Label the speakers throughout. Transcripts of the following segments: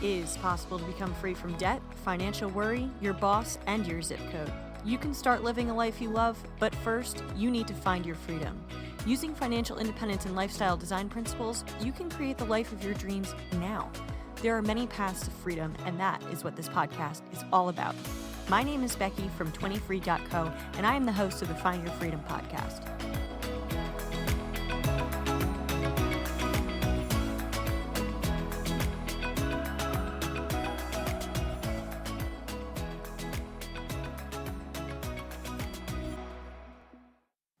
Speaker 1: is possible to become free from debt, financial worry, your boss, and your zip code. You can start living a life you love, but first, you need to find your freedom. Using financial independence and lifestyle design principles, you can create the life of your dreams now. There are many paths to freedom, and that is what this podcast is all about. My name is Becky from 20free.co, and I am the host of the Find Your Freedom podcast.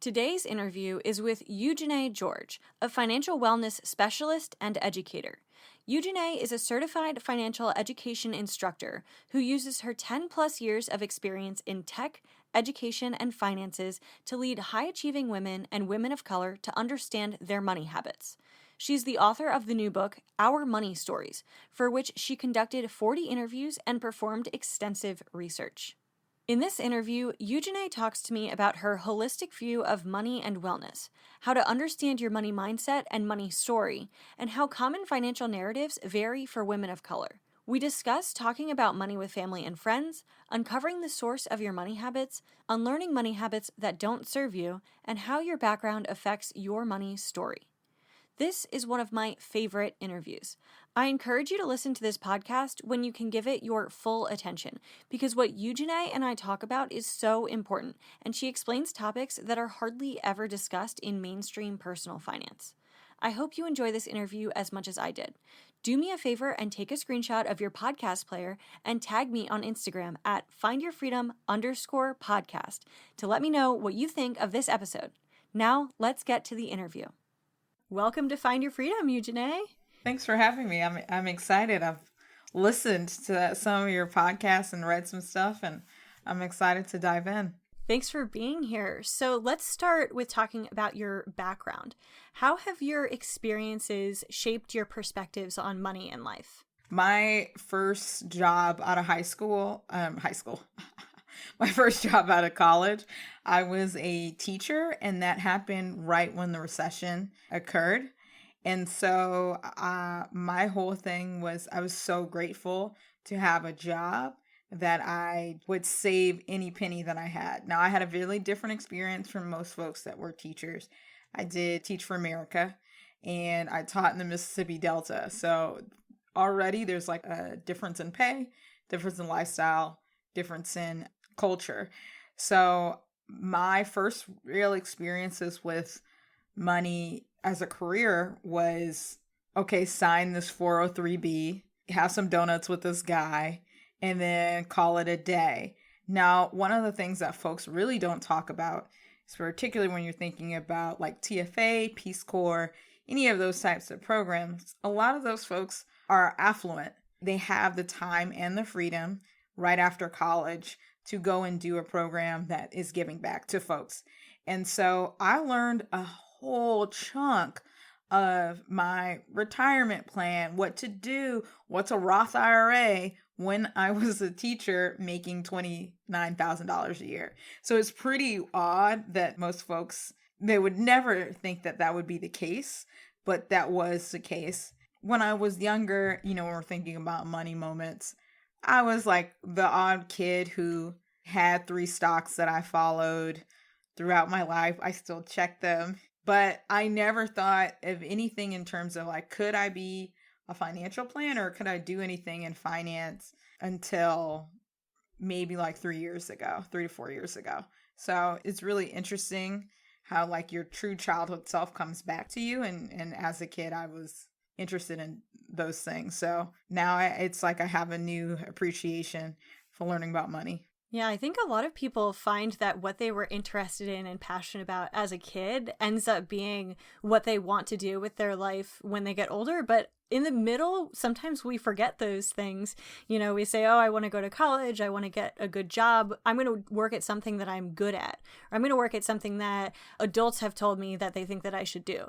Speaker 1: Today's interview is with Eugenie George, a financial wellness specialist and educator. Eugenie is a certified financial education instructor who uses her 10-plus years of experience in tech, education, and finances to lead high-achieving women and women of color to understand their money habits. She's the author of the new book, Our Money Stories, for which she conducted 40 interviews and performed extensive research. In this interview, Eugenie talks to me about her holistic view of money and wellness, how to understand your money mindset and money story, and how common financial narratives vary for women of color. We discuss talking about money with family and friends, uncovering the source of your money habits, unlearning money habits that don't serve you, and how your background affects your money story. This is one of my favorite interviews. I encourage you to listen to this podcast when you can give it your full attention, because what Eugenie and I talk about is so important, and she explains topics that are hardly ever discussed in mainstream personal finance. I hope you enjoy this interview as much as I did. Do me a favor and take a screenshot of your podcast player and tag me on Instagram at findyourfreedom_podcast to let me know what you think of this episode. Now, let's get to the interview. Welcome to Find Your Freedom, Eugenie.
Speaker 2: Thanks for having me. I'm excited. I've listened to some of your podcasts and read some stuff, and I'm excited to dive in.
Speaker 1: Thanks for being here. So let's start with talking about your background. How have your experiences shaped your perspectives on money and life?
Speaker 2: My first job out of my first job out of college, I was a teacher, and that happened right when the recession occurred. And so my whole thing was I was so grateful to have a job that I would save any penny that I had. Now, I had a really different experience from most folks that were teachers. I did Teach for America, and I taught in the Mississippi Delta. So already there's like a difference in pay, difference in lifestyle, difference in culture. So my first real experiences with money as a career was, okay, sign this 403B, have some donuts with this guy, and then call it a day. Now, one of the things that folks really don't talk about is particularly when you're thinking about like TFA, Peace Corps, any of those types of programs, a lot of those folks are affluent. They have the time and the freedom right after college to go and do a program that is giving back to folks. And so I learned a whole chunk of my retirement plan, what to do, what's a Roth IRA when I was a teacher making $29,000 a year. So it's pretty odd that most folks, they would never think that that would be the case, but that was the case. When I was younger, when we're thinking about money moments, I was like the odd kid who had 3 stocks that I followed throughout my life. I still check them, but I never thought of anything in terms of like, could I be a financial planner or could I do anything in finance until maybe like 3 to 4 years ago. So it's really interesting how like your true childhood self comes back to you. And as a kid, I was interested in those things. So now it's like I have a new appreciation for learning about money.
Speaker 1: Yeah, I think a lot of people find that what they were interested in and passionate about as a kid ends up being what they want to do with their life when they get older. But in the middle, sometimes we forget those things. We say, oh, I want to go to college. I want to get a good job. I'm going to work at something that I'm good at. Or I'm going to work at something that adults have told me that they think that I should do.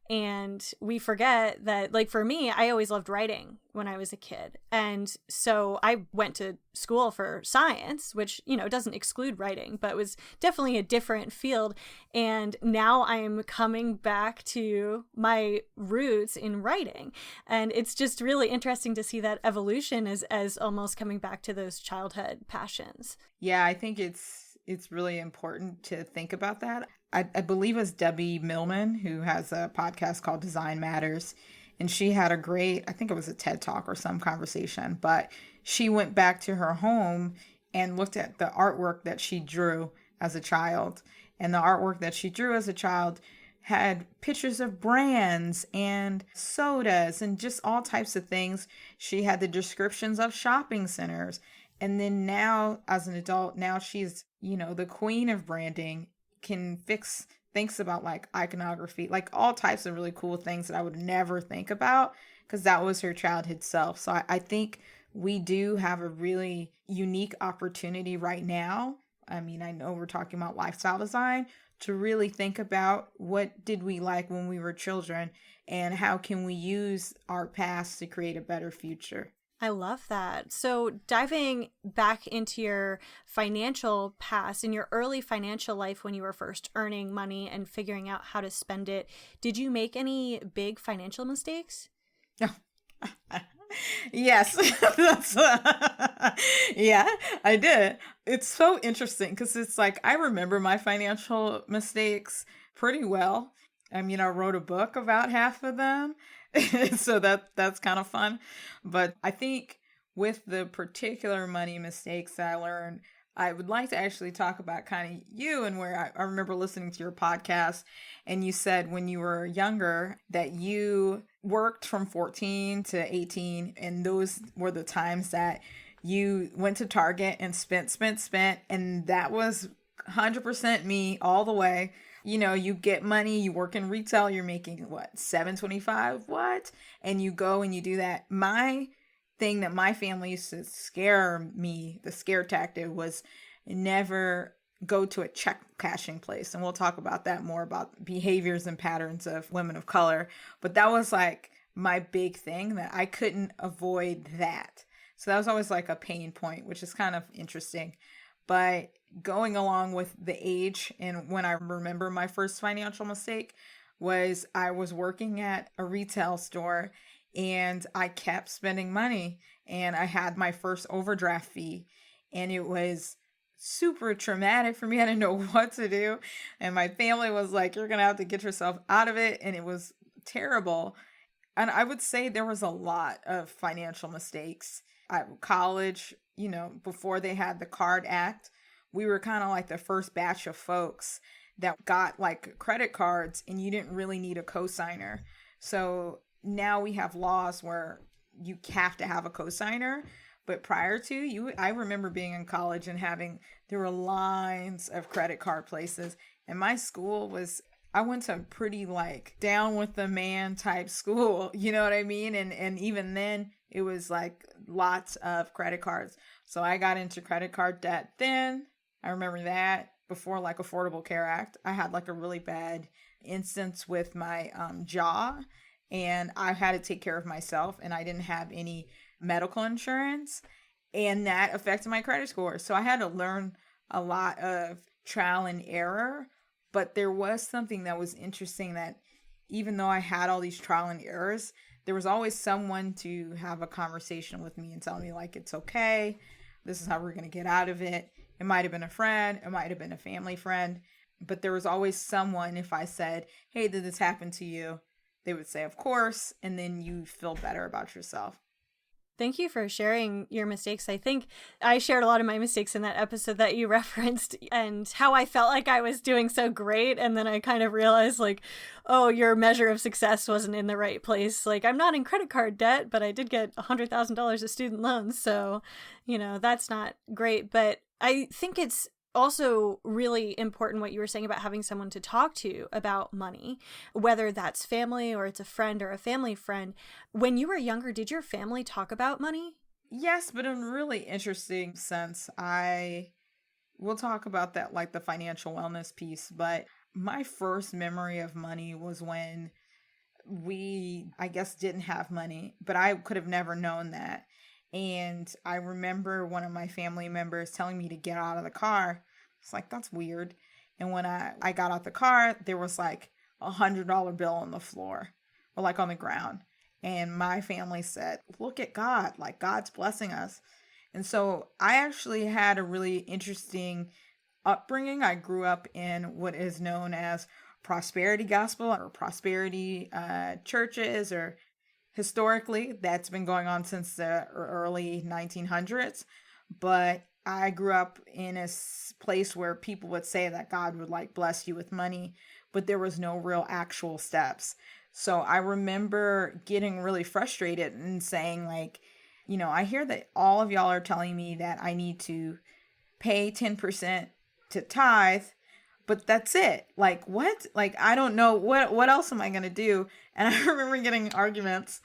Speaker 1: And we forget that, like for me, I always loved writing when I was a kid. And so I went to school for science, which, doesn't exclude writing, but was definitely a different field. And now I'm coming back to my roots in writing. And it's just really interesting to see that evolution as almost coming back to those childhood passions.
Speaker 2: Yeah, I think it's really important to think about that. I believe it's Debbie Millman who has a podcast called Design Matters. And she had a great, I think it was a TED Talk or some conversation, but she went back to her home and looked at the artwork that she drew as a child. And the artwork that she drew as a child had pictures of brands and sodas and just all types of things. She had the descriptions of shopping centers. And then now, as an adult, now she's, the queen of branding, can fix thinks about like iconography, like all types of really cool things that I would never think about because that was her childhood self. So I think we do have a really unique opportunity right now. I mean, I know we're talking about lifestyle design, to really think about what did we like when we were children and how can we use our past to create a better future.
Speaker 1: I love that. So diving back into your financial past, in your early financial life when you were first earning money and figuring out how to spend it, did you make any big financial mistakes?
Speaker 2: Yes. Yeah, I did. It's so interesting because it's like I remember my financial mistakes pretty well. I mean, I wrote a book about half of them. So that's kind of fun. But I think with the particular money mistakes that I learned, I would like to actually talk about kind of you and where I remember listening to your podcast and you said when you were younger that you worked from 14 to 18 and those were the times that you went to Target and spent. And that was 100% me all the way. You get money, you work in retail, you're making what, $7.25? What? And you go and you do that. My thing that my family used to scare me, the scare tactic was never go to a check cashing place. And we'll talk about that more about behaviors and patterns of women of color. But that was like my big thing that I couldn't avoid that. So that was always like a pain point, which is kind of interesting. But going along with the age and when I remember my first financial mistake was I was working at a retail store and I kept spending money and I had my first overdraft fee and it was super traumatic for me. I didn't know what to do. And my family was like, you're going to have to get yourself out of it. And it was terrible. And I would say there was a lot of financial mistakes. At college, before they had the Card Act, we were kind of like the first batch of folks that got like credit cards and you didn't really need a cosigner. So now we have laws where you have to have a cosigner. But prior to I remember being in college and there were lines of credit card places. And my school I went to a pretty like down with the man type school, you know what I mean? And even then it was like lots of credit cards. So I got into credit card debt then. I remember that before like Affordable Care Act. I had like a really bad instance with my jaw and I had to take care of myself and I didn't have any medical insurance and that affected my credit score. So I had to learn a lot of trial and error, but there was something that was interesting that even though I had all these trial and errors, there was always someone to have a conversation with me and tell me like, it's okay. This is how we're going to get out of it. It might have been a friend. It might have been a family friend, but there was always someone. If I said, hey, did this happen to you? They would say, of course. And then you feel better about yourself.
Speaker 1: Thank you for sharing your mistakes. I think I shared a lot of my mistakes in that episode that you referenced and how I felt like I was doing so great. And then I kind of realized like, oh, your measure of success wasn't in the right place. Like I'm not in credit card debt, but I did get $100,000 of student loans. So, that's not great. But I think it's also really important what you were saying about having someone to talk to about money, whether that's family or it's a friend or a family friend. When you were younger, did your family talk about money?
Speaker 2: Yes, but in a really interesting sense. We'll talk about that, like the financial wellness piece, but my first memory of money was when I guess, didn't have money, but I could have never known that. And I remember one of my family members telling me to get out of the car. It's like, that's weird. And when I got out the car, there was like $100 bill on the floor or like on the ground. And my family said, look at God, like God's blessing us. And so I actually had a really interesting upbringing. I grew up in what is known as prosperity gospel or prosperity churches, or historically that's been going on since the early 1900s. But I grew up in a place where people would say that God would like bless you with money, but there was no real actual steps. So I remember getting really frustrated and saying like, I hear that all of y'all are telling me that I need to pay 10% to tithe, but that's it. Like, what? Like, I don't know what else am I going to do? And I remember getting arguments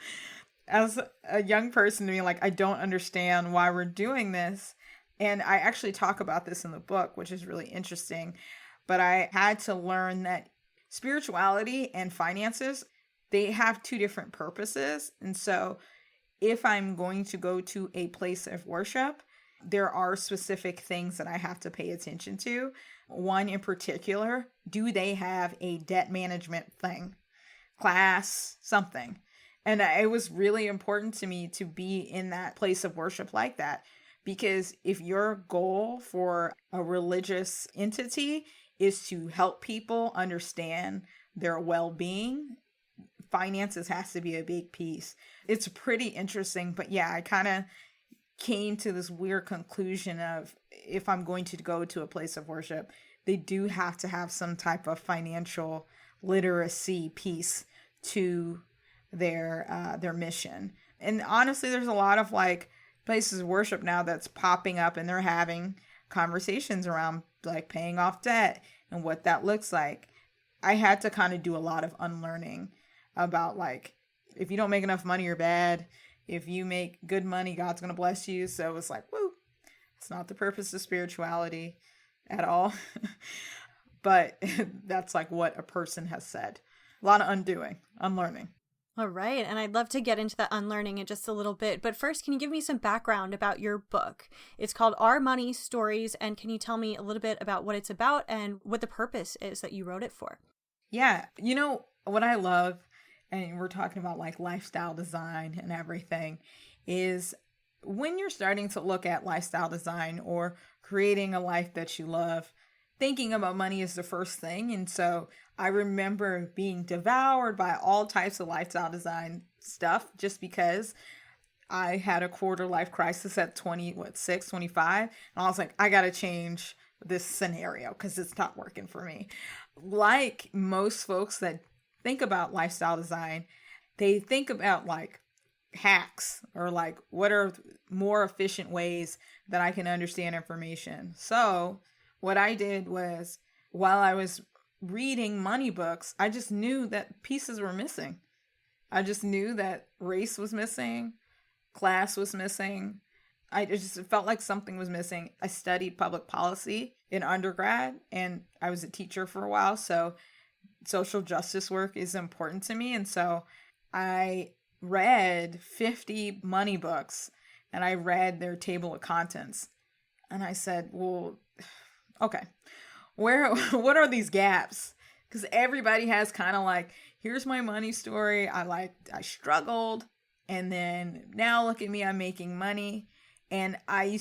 Speaker 2: as a young person being like, I don't understand why we're doing this. And I actually talk about this in the book, which is really interesting. But I had to learn that spirituality and finances, they have two different purposes. And so if I'm going to go to a place of worship, there are specific things that I have to pay attention to. One in particular, do they have a debt management thing, class, something? And it was really important to me to be in that place of worship like that. Because if your goal for a religious entity is to help people understand their well-being, finances has to be a big piece. It's pretty interesting, but yeah, I kind of came to this weird conclusion of if I'm going to go to a place of worship, they do have to have some type of financial literacy piece to their mission. And honestly, there's a lot of like places of worship now that's popping up, and they're having conversations around like paying off debt and what that looks like. I had to kind of do a lot of unlearning about like, if you don't make enough money, you're bad. If you make good money, God's going to bless you. So it was like, woo, it's not the purpose of spirituality at all. But that's like what a person has said. A lot of unlearning.
Speaker 1: All right. And I'd love to get into that unlearning in just a little bit. But first, can you give me some background about your book? It's called Our Money Stories. And can you tell me a little bit about what it's about and what the purpose is that you wrote it for?
Speaker 2: Yeah. What I love, and we're talking about like lifestyle design and everything, is when you're starting to look at lifestyle design or creating a life that you love, thinking about money is the first thing. And so I remember being devoured by all types of lifestyle design stuff just because I had a quarter life crisis at 25. And I was like, I got to change this scenario because it's not working for me. Like most folks that think about lifestyle design, they think about like hacks or like what are more efficient ways that I can understand information. So what I did was, while I was reading money books, I just knew that pieces were missing. I just knew that race was missing, class was missing. I just felt like something was missing. I studied public policy in undergrad and I was a teacher for a while. So social justice work is important to me. And so I read 50 money books and I read their table of contents. And I said, well, okay, what are these gaps? Because everybody has kind of like, here's my money story. I struggled. And then now look at me, I'm making money. And I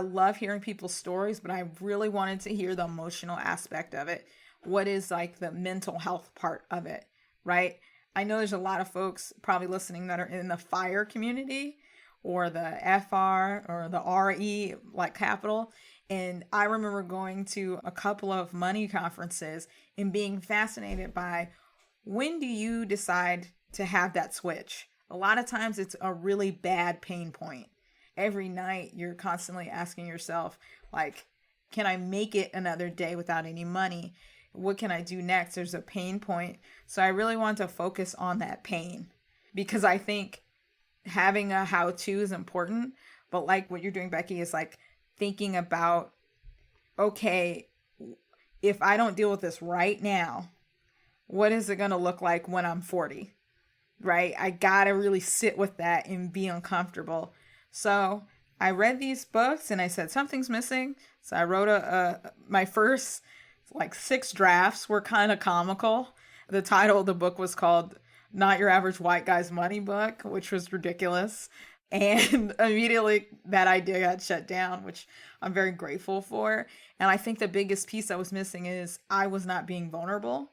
Speaker 2: love hearing people's stories, but I really wanted to hear the emotional aspect of it. What is like the mental health part of it, right? I know there's a lot of folks probably listening that are in the FIRE community or the FR or the RE, like capital. And I remember going to a couple of money conferences and being fascinated by, when do you decide to have that switch? A lot of times it's a really bad pain point. Every night you're constantly asking yourself, like, can I make it another day without any money? What can I do next? There's a pain point. So I really want to focus on that pain because I think having a how-to is important. But like what you're doing, Becky, is like thinking about, okay, if I don't deal with this right now, what is it going to look like when I'm 40? Right? I got to really sit with that and be uncomfortable. So I read these books and I said, something's missing. So I wrote my first like 6 drafts were kind of comical. The title of the book was called Not Your Average White Guy's Money book, which was ridiculous. And immediately that idea got shut down, which I'm very grateful for. And I think the biggest piece I was missing is I was not being vulnerable.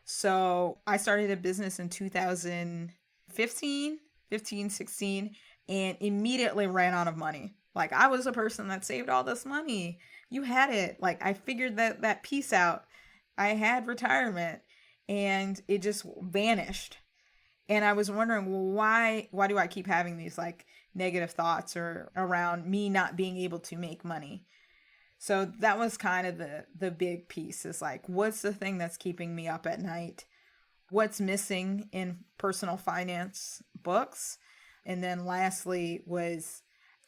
Speaker 2: So I started a business in 2015, 15, 16, and immediately ran out of money. Like, I was a person that saved all this money. You had it. Like, I figured that piece out. I had retirement and it just vanished. And I was wondering, well, why do I keep having these like negative thoughts or around me not being able to make money? So that was kind of the big piece, is like, what's the thing that's keeping me up at night? What's missing in personal finance books? And then lastly was,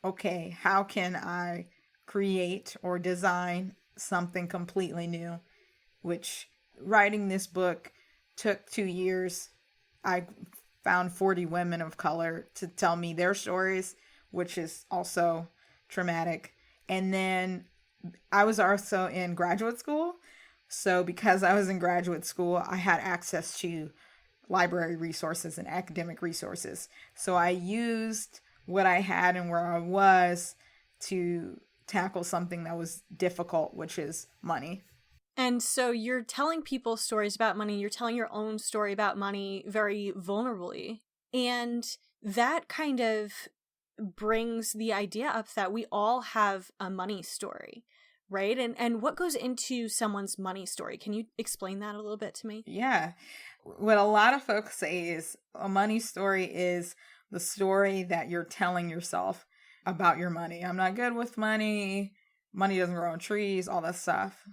Speaker 2: okay, how can I create or design something completely new? Which, writing this book took 2 years. I found 40 women of color to tell me their stories, which is also traumatic. And then I was also in graduate school. So because I was in graduate school, I had access to library resources and academic resources. So I used what I had and where I was to tackle something that was difficult, which is money.
Speaker 1: And so you're telling people stories about money, you're telling your own story about money very vulnerably. And that kind of brings the idea up that we all have a money story, right? And what goes into someone's money story? Can you explain that a little bit to me?
Speaker 2: Yeah. What a lot of folks say is a money story is the story that you're telling yourself about your money. I'm not good with money. Money doesn't grow on trees, all that stuff.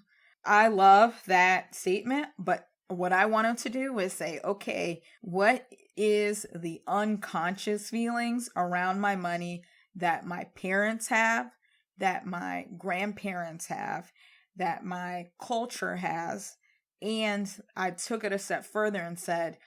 Speaker 2: I love that statement, but what I wanted to do was say, okay, what is the unconscious feelings around my money that my parents have, that my grandparents have, that my culture has? And I took it a step further and said,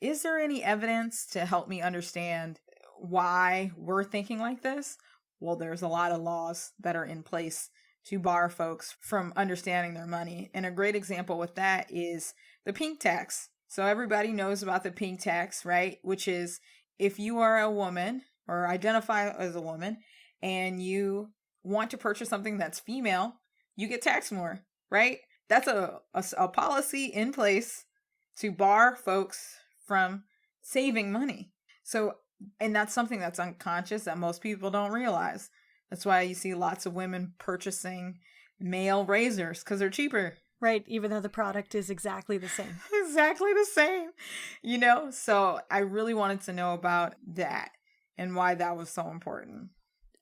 Speaker 2: is there any evidence to help me understand why we're thinking like this? Well, there's a lot of laws that are in place to bar folks from understanding their money. And a great example with that is the pink tax. So everybody knows about the pink tax, right? Which is, if you are a woman or identify as a woman and you want to purchase something that's female, you get taxed more, right? That's a policy in place to bar folks from saving money. So, and that's something that's unconscious that most people don't realize. That's why you see lots of women purchasing male razors, because they're cheaper.
Speaker 1: Right, even though the product is exactly the same.
Speaker 2: Exactly the same, you know? So I really wanted to know about that and why that was so important.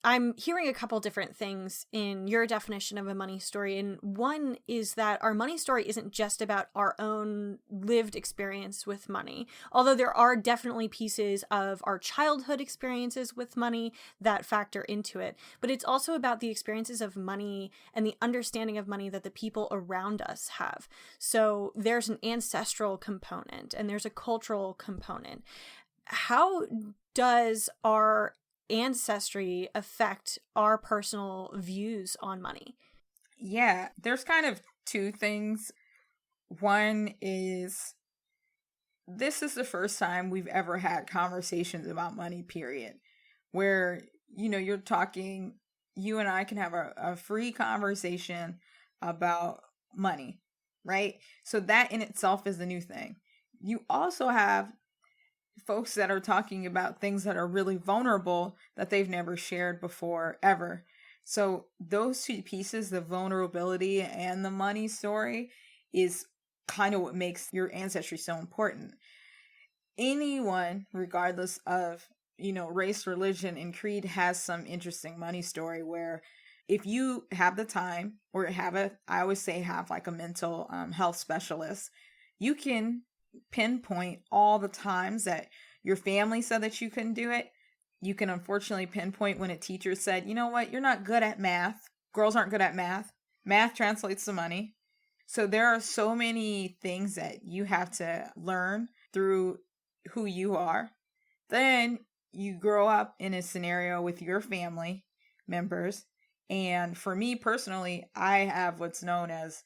Speaker 1: I'm hearing a couple different things in your definition of a money story. And one is that our money story isn't just about our own lived experience with money, although there are definitely pieces of our childhood experiences with money that factor into it. But it's also about the experiences of money and the understanding of money that the people around us have. So there's an ancestral component and there's a cultural component. How does our ancestry affect our personal views on money?
Speaker 2: Yeah, there's kind of two things. One is, this is the first time we've ever had conversations about money, period. Where, you know, you're talking, you and I can have a free conversation about money, right? So that in itself is the new thing. You also have folks that are talking about things that are really vulnerable that they've never shared before, ever. So those two pieces, the vulnerability and the money story, is kind of what makes your ancestry so important. Anyone, regardless of, you know, race, religion, and creed, has some interesting money story where if you have the time or I always say have like a mental health specialist, you can pinpoint all the times that your family said that you couldn't do it. You can unfortunately pinpoint when a teacher said, you know what, you're not good at math. Girls aren't good at math. Math translates to money. So there are so many things that you have to learn through who you are. Then you grow up in a scenario with your family members. And for me personally, I have what's known as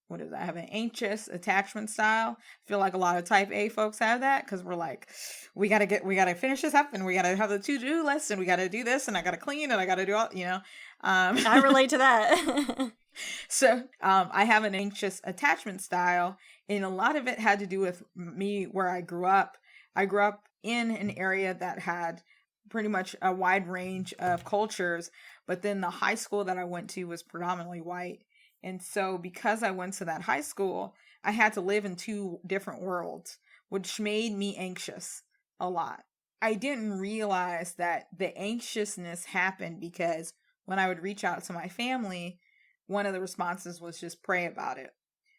Speaker 2: what is that? I have an anxious attachment style. I feel like a lot of type A folks have that because we're like, we gotta finish this up and we gotta have the to-do list and we gotta do this and I gotta clean and I gotta do all,
Speaker 1: I relate to that.
Speaker 2: So I have an anxious attachment style, and a lot of it had to do with me where I grew up. I grew up in an area that had pretty much a wide range of cultures, but then the high school that I went to was predominantly white. And so because I went to that high school, I had to live in two different worlds, which made me anxious a lot. I didn't realize that the anxiousness happened because when I would reach out to my family, one of the responses was just pray about it.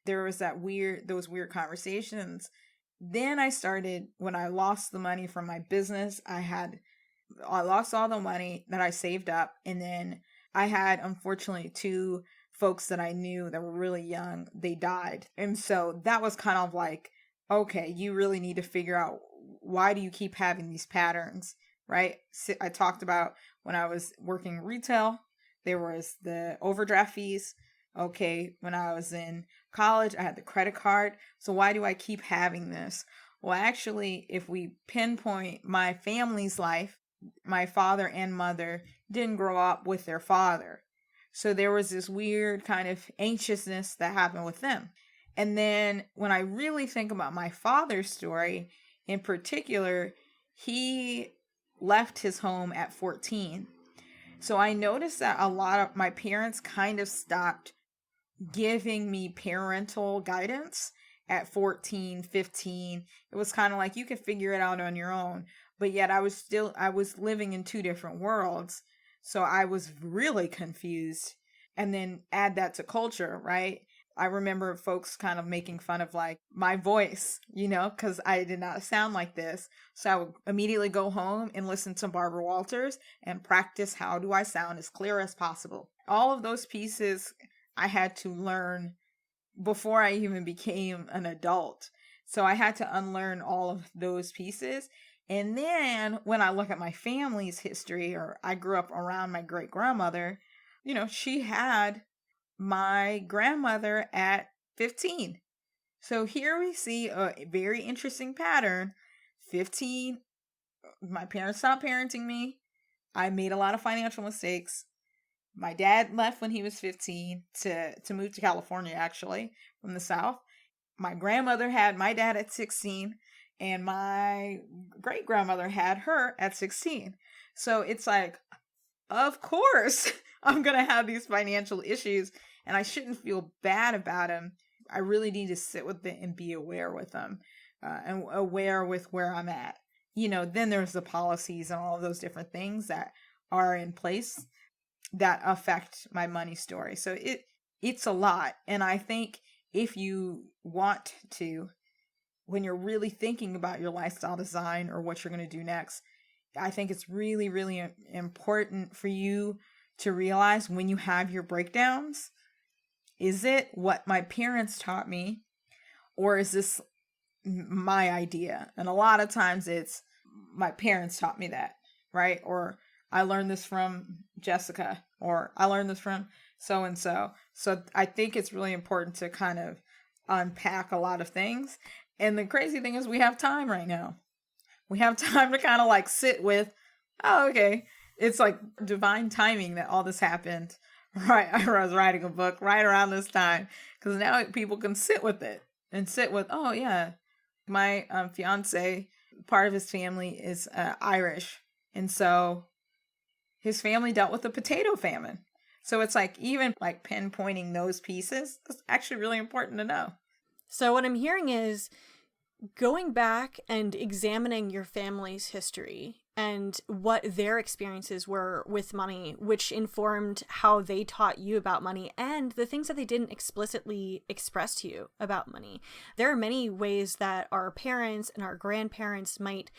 Speaker 2: There was those weird conversations. Then I started, when I lost the money from my business, I lost all the money that I saved up. And then I had, unfortunately, two folks that I knew that were really young, they died. And so that was kind of like, okay, you really need to figure out, why do you keep having these patterns, right? I talked about when I was working retail, there was the overdraft fees. Okay, when I was in college, I had the credit card. So why do I keep having this? Well, actually, if we pinpoint my family's life, my father and mother didn't grow up with their father. So there was this weird kind of anxiousness that happened with them. And then when I really think about my father's story in particular, he left his home at 14. So I noticed that a lot of my parents kind of stopped giving me parental guidance at 14, 15. It was kind of like you could figure it out on your own. But yet I was living in two different worlds. So I was really confused. And then add that to culture, right? I remember folks kind of making fun of like my voice, because I did not sound like this. So I would immediately go home and listen to Barbara Walters and practice how do I sound as clear as possible. All of those pieces I had to learn before I even became an adult. So I had to unlearn all of those pieces. And then when I look at my family's history, or I grew up around my great grandmother, she had my grandmother at 15. So here we see a very interesting pattern. 15, my parents stopped parenting me. I made a lot of financial mistakes. My dad left when he was 15 to move to California, actually, from the South. My grandmother had my dad at 16, and my great grandmother had her at 16. So it's like, of course, I'm going to have these financial issues, and I shouldn't feel bad about them. I really need to sit with it and be aware with them, and aware with where I'm at. Then there's the policies and all of those different things that are in place that affect my money story. So it's a lot. And I think if you want to, when you're really thinking about your lifestyle design or what you're going to do next, I think it's really, really important for you to realize when you have your breakdowns, is it what my parents taught me, or is this my idea? And a lot of times it's my parents taught me that, right? Or I learned this from Jessica, or I learned this from so-and-so. So I think it's really important to kind of unpack a lot of things. And the crazy thing is we have time right now. We have time to kind of like sit with, oh, okay. It's like divine timing that all this happened. Right. I was writing a book right around this time because now people can sit with it and sit with, oh yeah, my fiance, part of his family is Irish. And so his family dealt with the potato famine. So it's like even like pinpointing those pieces is actually really important to know.
Speaker 1: So what I'm hearing is going back and examining your family's history and what their experiences were with money, which informed how they taught you about money and the things that they didn't explicitly express to you about money. There are many ways that our parents and our grandparents might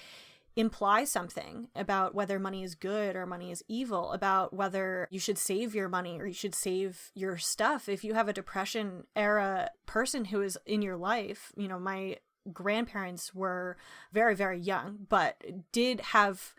Speaker 1: imply something about whether money is good or money is evil, about whether you should save your money or you should save your stuff. If you have a Depression era person who is in your life, my grandparents were very, very young, but did have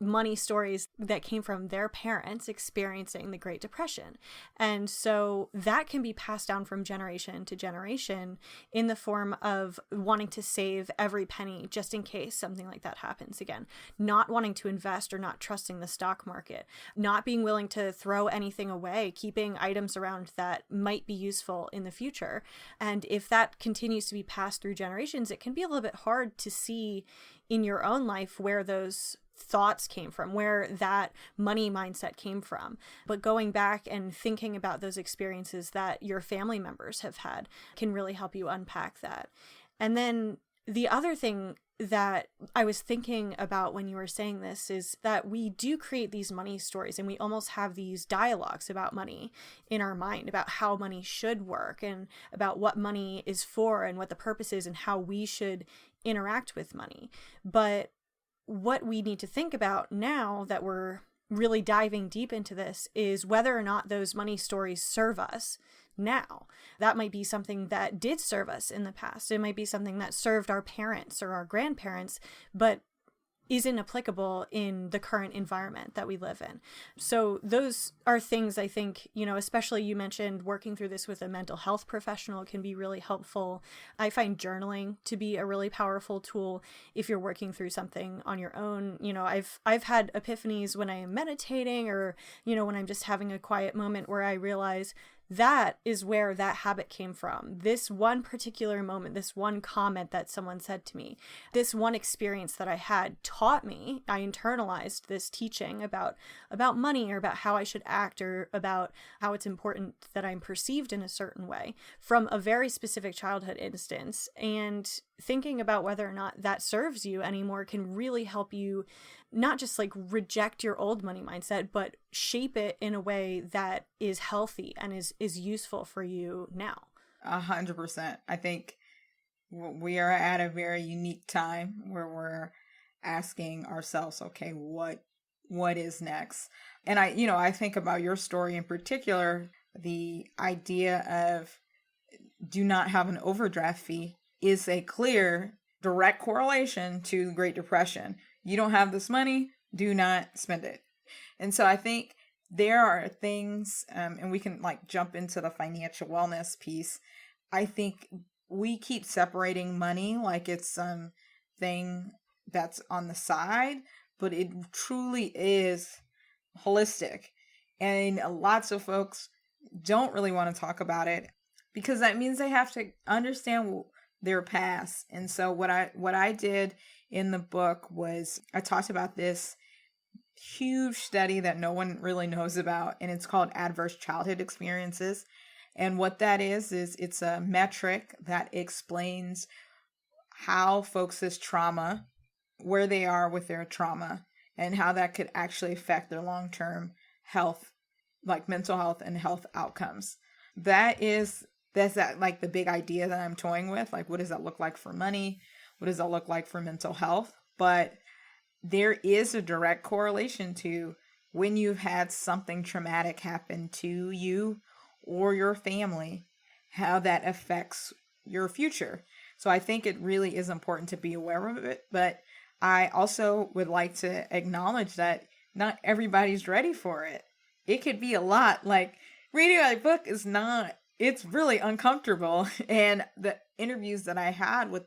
Speaker 1: money stories that came from their parents experiencing the Great Depression. And so that can be passed down from generation to generation in the form of wanting to save every penny just in case something like that happens again, not wanting to invest or not trusting the stock market, not being willing to throw anything away, keeping items around that might be useful in the future. And if that continues to be passed through generations, it can be a little bit hard to see in your own life where those thoughts came from, where that money mindset came from. But going back and thinking about those experiences that your family members have had can really help you unpack that. And then the other thing that I was thinking about when you were saying this is that we do create these money stories, and we almost have these dialogues about money in our mind, about how money should work and about what money is for and what the purpose is and how we should interact with money. But what we need to think about now that we're really diving deep into this is whether or not those money stories serve us now. That might be something that did serve us in the past. It might be something that served our parents or our grandparents, but isn't applicable in the current environment that we live in. So those are things I think, especially you mentioned working through this with a mental health professional can be really helpful. I find journaling to be a really powerful tool if you're working through something on your own. I've had epiphanies when I am meditating or, when I'm just having a quiet moment where I realize that is where that habit came from. This one particular moment, this one comment that someone said to me, this one experience that I had taught me, I internalized this teaching about money or about how I should act or about how it's important that I'm perceived in a certain way from a very specific childhood instance. And thinking about whether or not that serves you anymore can really help you not just reject your old money mindset, but shape it in a way that is healthy and is useful for you now.
Speaker 2: 100%. I think we are at a very unique time where we're asking ourselves, okay, what is next? And I think about your story in particular, the idea of do not have an overdraft fee is a clear, direct correlation to the Great Depression. You don't have this money, do not spend it. And so I think there are things, and we can jump into the financial wellness piece. I think we keep separating money like it's something that's on the side, but it truly is holistic. And lots of folks don't really want to talk about it because that means they have to understand their past. And so what I did in the book was I talked about this huge study that no one really knows about, and it's called adverse childhood experiences. And what that is it's a metric that explains how folks' trauma, where they are with their trauma, and how that could actually affect their long-term health, mental health and health outcomes. That's the big idea that I'm toying with. What does that look like for money? What does that look like for mental health? But there is a direct correlation to when you've had something traumatic happen to you or your family, how that affects your future. So I think it really is important to be aware of it. But I also would like to acknowledge that not everybody's ready for it. It could be a lot. Reading my book is not, it's really uncomfortable. And the interviews that I had with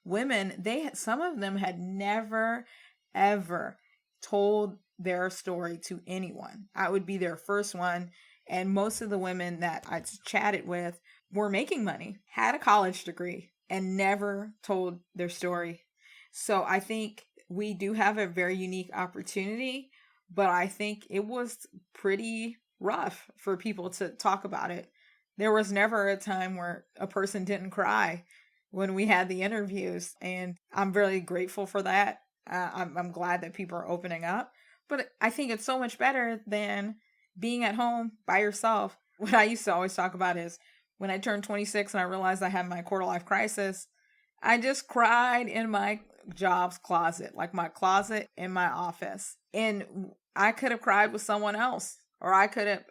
Speaker 2: women, some of them had never, ever told their story to anyone. I would be their first one. And most of the women that I chatted with were making money, had a college degree, and never told their story. So I think we do have a very unique opportunity, but I think it was pretty rough for people to talk about it. There was never a time where a person didn't cry when we had the interviews, and I'm really grateful for that. I'm glad that people are opening up, but I think it's so much better than being at home by yourself. What I used to always talk about is when I turned 26 and I realized I had my quarter life crisis, I just cried in my job's closet, my closet in my office. And I could have cried with someone else, or I could have,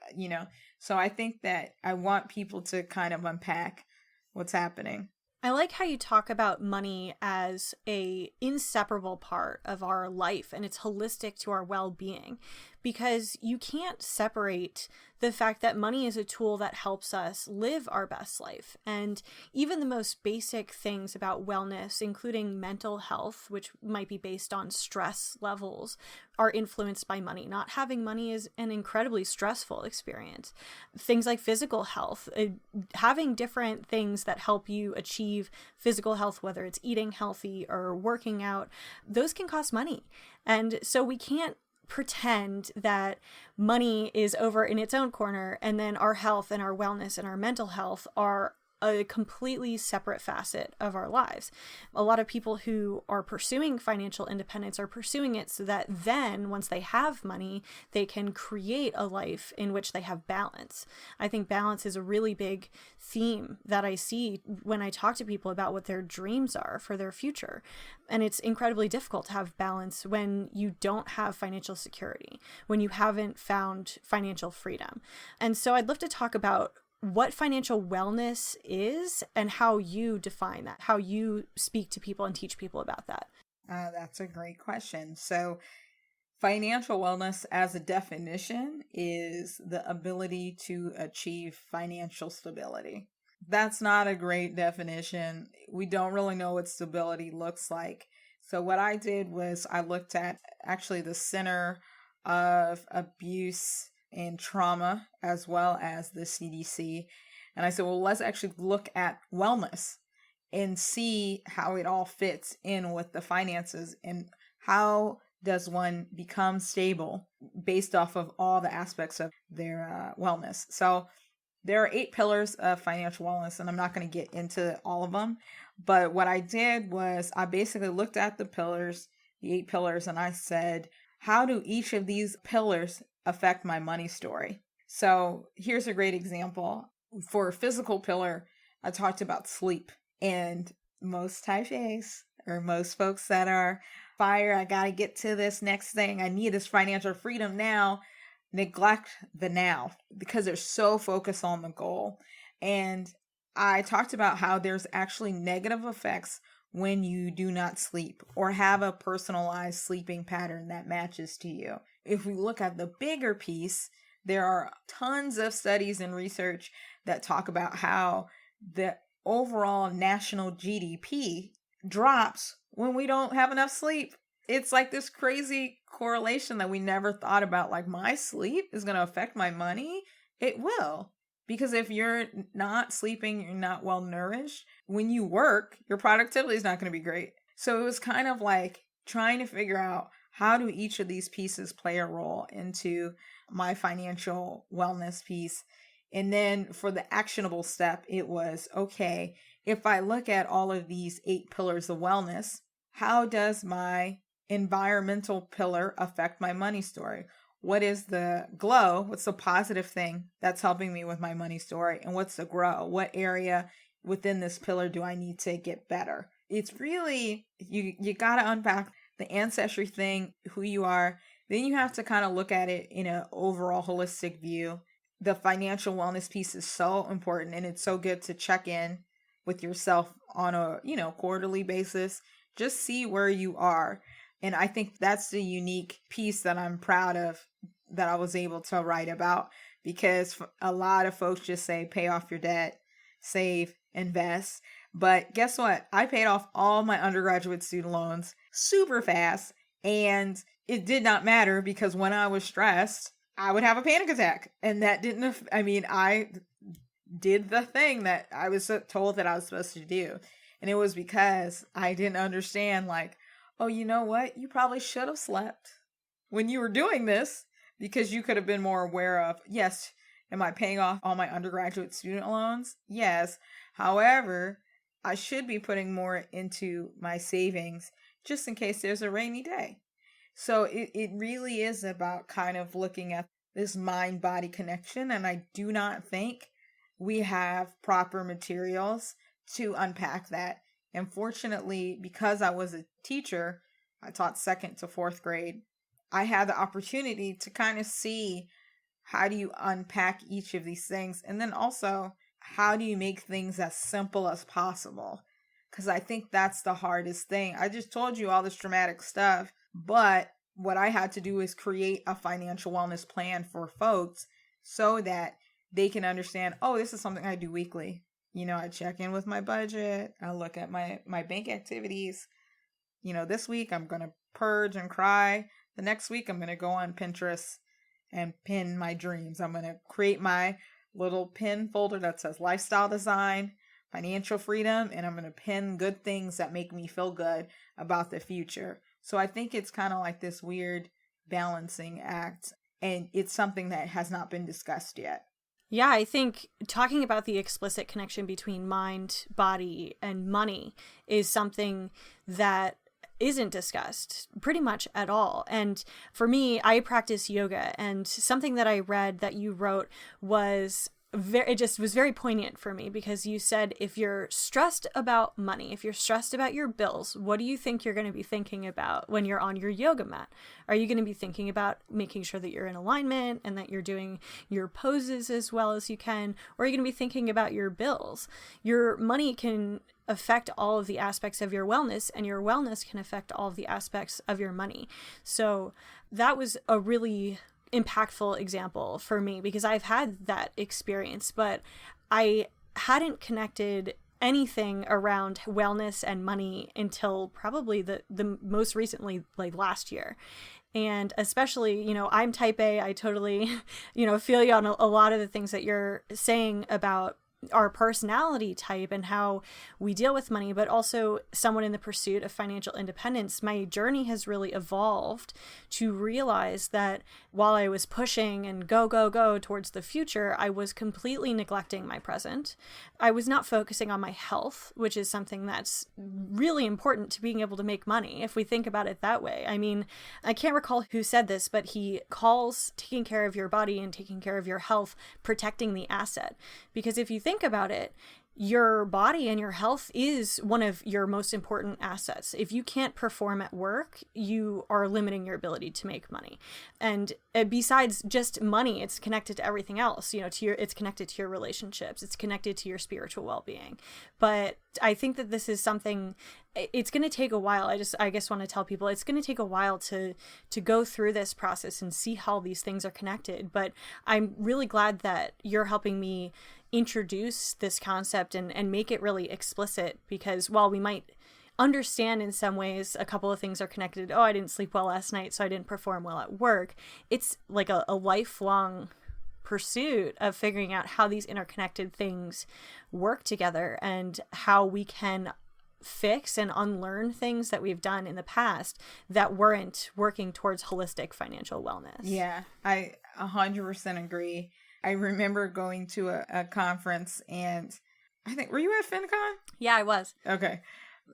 Speaker 2: So I think that I want people to kind of unpack what's happening.
Speaker 1: I like how you talk about money as a inseparable part of our life and it's holistic to our well-being, because you can't separate the fact that money is a tool that helps us live our best life. And even the most basic things about wellness, including mental health, which might be based on stress levels, are influenced by money. Not having money is an incredibly stressful experience. Things like physical health, having different things that help you achieve physical health, whether it's eating healthy or working out, those can cost money. And so we can't pretend that money is over in its own corner and then our health and our wellness and our mental health are a completely separate facet of our lives. A lot of people who are pursuing financial independence are pursuing it so that then once they have money, they can create a life in which they have balance. I think balance is a really big theme that I see when I talk to people about what their dreams are for their future. And it's incredibly difficult to have balance when you don't have financial security, when you haven't found financial freedom. And so I'd love to talk about what financial wellness is and how you define that, how you speak to people and teach people about that.
Speaker 2: That's a great question. So financial wellness as a definition is the ability to achieve financial stability. That's not a great definition. We don't really know what stability looks like. So what I did was I looked at actually the Center of Abuse and Trauma as well as the CDC. And I said, well, let's actually look at wellness and see how it all fits in with the finances and how does one become stable based off of all the aspects of their wellness. So there are 8 pillars of financial wellness, and I'm not going to get into all of them. But what I did was I basically looked at the pillars, the 8 pillars, and I said, how do each of these pillars affect my money story? So here's a great example. For a physical pillar, I talked about sleep. And most type A's, or most folks that are fire, I got to get to this next thing. I need this financial freedom now, neglect the now because they're so focused on the goal. And I talked about how there's actually negative effects when you do not sleep or have a personalized sleeping pattern that matches to you. If we look at the bigger piece, there are tons of studies and research that talk about how the overall national GDP drops when we don't have enough sleep. It's like this crazy correlation that we never thought about. Like, my sleep is going to affect my money. It will. Because if you're not sleeping, you're not well nourished. When you work, your productivity is not going to be great. So it was kind of like trying to figure out how do each of these pieces play a role into my financial wellness piece. And then for the actionable step, it was, okay, if I look at all of these 8 pillars of wellness, how does my environmental pillar affect my money story? What is the glow? What's the positive thing that's helping me with my money story? And what's the grow? What area within this pillar do I need to get better? It's really, you got to unpack the ancestry thing, who you are. Then you have to kind of look at it in an overall holistic view. The financial wellness piece is so important, and it's so good to check in with yourself on a, quarterly basis. Just see where you are. And I think that's the unique piece that I'm proud of that I was able to write about, because a lot of folks just say, pay off your debt, save, invest. But guess what? I paid off all my undergraduate student loans super fast, and it did not matter because when I was stressed, I would have a panic attack. And that I did the thing that I was told that I was supposed to do. And it was because I didn't understand, like, oh, you know what? You probably should have slept when you were doing this, because you could have been more aware of, yes, am I paying off all my undergraduate student loans? Yes. However, I should be putting more into my savings just in case there's a rainy day. So it really is about kind of looking at this mind-body connection. And I do not think we have proper materials to unpack that. And fortunately, because I was a teacher, I taught 2nd to 4th grade, I had the opportunity to kind of see how do you unpack each of these things. And then also, how do you make things as simple as possible? because I think that's the hardest thing. I just told you all this dramatic stuff, but what I had to do is create a financial wellness plan for folks so that they can understand, oh, this is something I do weekly. I check in with my budget. I look at my bank activities. This week I'm going to purge and cry. The next week I'm going to go on Pinterest and pin my dreams. I'm going to create my little pin folder that says lifestyle design, financial freedom, and I'm going to pin good things that make me feel good about the future. So I think it's kind of like this weird balancing act, and it's something that has not been discussed yet.
Speaker 1: Yeah, I think talking about the explicit connection between mind, body, and money is something that isn't discussed pretty much at all. And for me, I practice yoga, and something that I read that you wrote was it just was very poignant for me, because you said, if you're stressed about money, if you're stressed about your bills, what do you think you're going to be thinking about when you're on your yoga mat? Are you going to be thinking about making sure that you're in alignment and that you're doing your poses as well as you can? Or are you going to be thinking about your bills? Your money can affect all of the aspects of your wellness, and your wellness can affect all of the aspects of your money. So that was a really impactful example for me, because I've had that experience, but I hadn't connected anything around wellness and money until probably the most recently, like last year. And especially, I'm type A. I totally, feel you on a lot of the things that you're saying about our personality type and how we deal with money, but also someone in the pursuit of financial independence. My journey has really evolved to realize that while I was pushing and go towards the future, I was completely neglecting my present. I was not focusing on my health, which is something that's really important to being able to make money, if we think about it that way. I mean, I can't recall who said this, but he calls taking care of your body and taking care of your health protecting the asset. Because if you think about it, your body and your health is one of your most important assets. If you can't perform at work, you are limiting your ability to make money. And besides just money, it's connected to everything else. It's connected to your relationships. It's connected to your spiritual well-being. But I think that this is something. It's going to take a while. I guess want to tell people it's going to take a while to go through this process and see how these things are connected. But I'm really glad that you're helping me introduce this concept and make it really explicit, because while we might understand in some ways a couple of things are connected, I didn't sleep well last night, so I didn't perform well at work, it's like a lifelong pursuit of figuring out how these interconnected things work together and how we can fix and unlearn things that we've done in the past that weren't working towards holistic financial wellness.
Speaker 2: Yeah, I 100% agree. I remember going to a conference, and I think, were you at FinCon?
Speaker 1: Yeah, I was.
Speaker 2: Okay.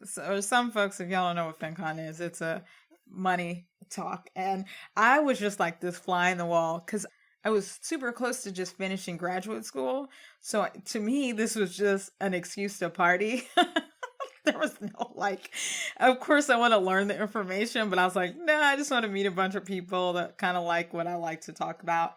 Speaker 2: So some folks, if y'all don't know what FinCon is, it's a money talk. And I was just like this fly in the wall, because I was super close to just finishing graduate school. So to me, this was just an excuse to party. There was no of course I want to learn the information, but I was like, nah, I just want to meet a bunch of people that kind of like what I like to talk about.